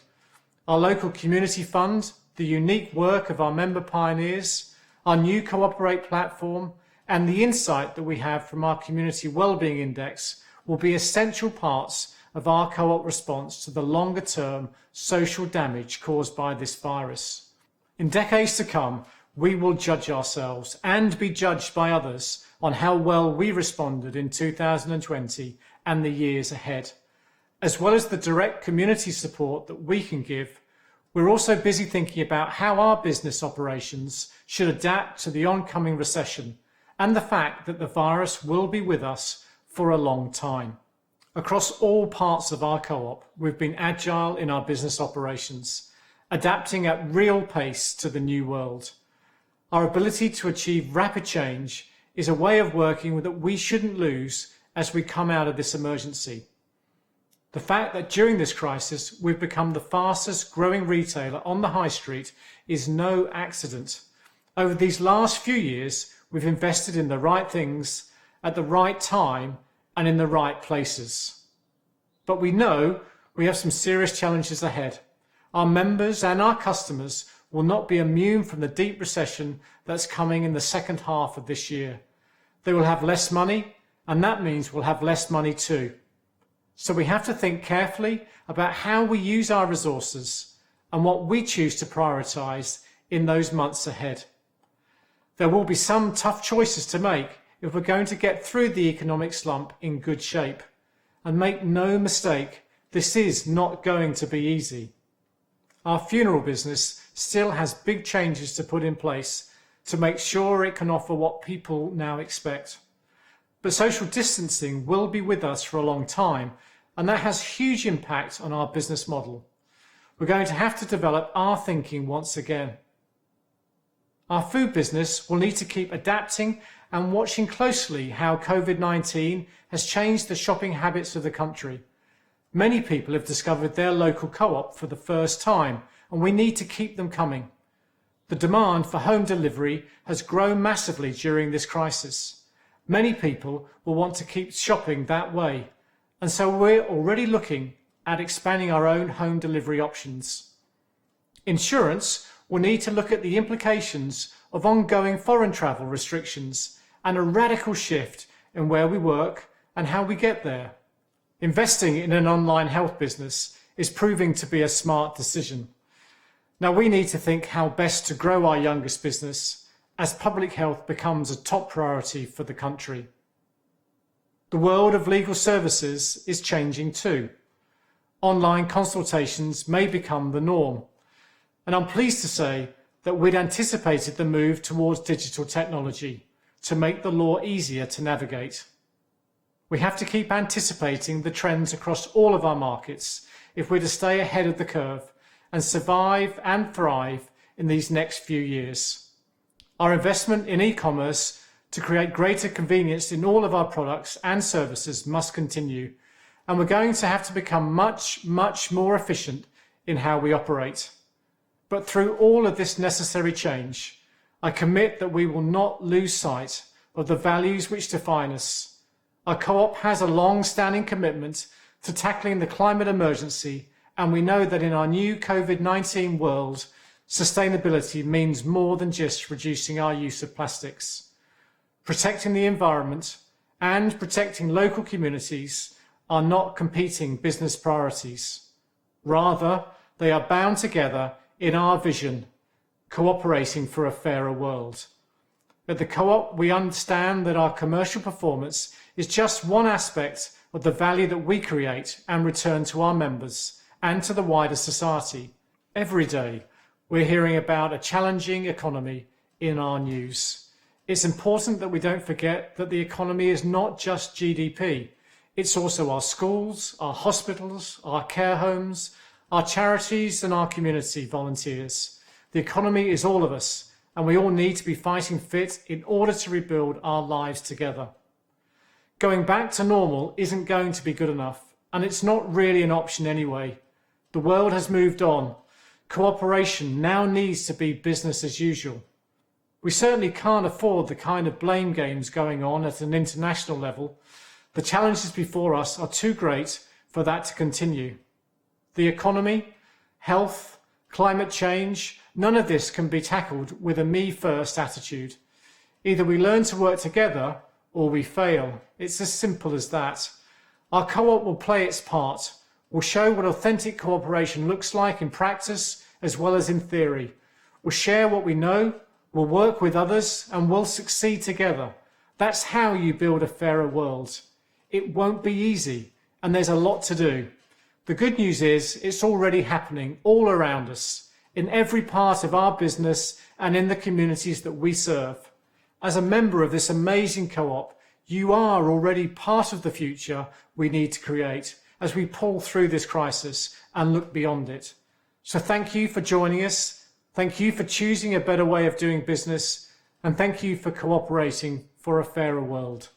Our local community fund, the unique work of our member pioneers, our new Cooperate platform, and the insight that we have from our Community Wellbeing Index will be essential parts of our co-op response to the longer-term social damage caused by this virus. In decades to come, we will judge ourselves and be judged by others on how well we responded in 2020 and the years ahead. As well as the direct community support that we can give, we're also busy thinking about how our business operations should adapt to the oncoming recession and the fact that the virus will be with us for a long time. Across all parts of our co-op, we've been agile in our business operations, adapting at real pace to the new world. Our ability to achieve rapid change is a way of working that we shouldn't lose as we come out of this emergency. The fact that during this crisis we've become the fastest growing retailer on the high street is no accident. Over these last few years, we've invested in the right things at the right time and in the right places. But we know we have some serious challenges ahead. Our members and our customers will not be immune from the deep recession that's coming in the second half of this year. They will have less money, and that means we'll have less money too. So we have to think carefully about how we use our resources and what we choose to prioritise in those months ahead. There will be some tough choices to make if we're going to get through the economic slump in good shape. And make no mistake, this is not going to be easy. Our funeral business still has big changes to put in place to make sure it can offer what people now expect. But social distancing will be with us for a long time, and that has huge impact on our business model. We're going to have to develop our thinking once again. Our food business will need to keep adapting and watching closely how COVID-19 has changed the shopping habits of the country. Many people have discovered their local co-op for the first time, and we need to keep them coming. The demand for home delivery has grown massively during this crisis. Many people will want to keep shopping that way, and so we're already looking at expanding our own home delivery options. Insurance will need to look at the implications of ongoing foreign travel restrictions and a radical shift in where we work and how we get there. Investing in an online health business is proving to be a smart decision. Now we need to think how best to grow our youngest business as public health becomes a top priority for the country. The world of legal services is changing too. Online consultations may become the norm, and I'm pleased to say that we'd anticipated the move towards digital technology, to make the law easier to navigate. We have to keep anticipating the trends across all of our markets if we're to stay ahead of the curve and survive and thrive in these next few years. Our investment in e-commerce to create greater convenience in all of our products and services must continue, and we're going to have to become much more efficient in how we operate. But through all of this necessary change, I commit that we will not lose sight of the values which define us. Our co-op has a long-standing commitment to tackling the climate emergency, and we know that in our new COVID-19 world, sustainability means more than just reducing our use of plastics. Protecting the environment and protecting local communities are not competing business priorities. Rather, they are bound together in our vision, cooperating for a fairer world. At the co-op, we understand that our commercial performance is just one aspect of the value that we create and return to our members and to the wider society. Every day, we're hearing about a challenging economy in our news. It's important that we don't forget that the economy is not just GDP. It's also our schools, our hospitals, our care homes, our charities and our community volunteers. The economy is all of us, and we all need to be fighting fit in order to rebuild our lives together. Going back to normal isn't going to be good enough, and it's not really an option anyway. The world has moved on. Cooperation now needs to be business as usual. We certainly can't afford the kind of blame games going on at an international level. The challenges before us are too great for that to continue. The economy, health, climate change, none of this can be tackled with a me-first attitude. Either we learn to work together or we fail. It's as simple as that. Our co-op will play its part. We'll show what authentic cooperation looks like in practice as well as in theory. We'll share what we know, we'll work with others, and we'll succeed together. That's how you build a fairer world. It won't be easy, and there's a lot to do. The good news is it's already happening all around us, in every part of our business and in the communities that we serve. As a member of this amazing co-op, you are already part of the future we need to create as we pull through this crisis and look beyond it. So thank you for joining us, thank you for choosing a better way of doing business, and thank you for cooperating for a fairer world.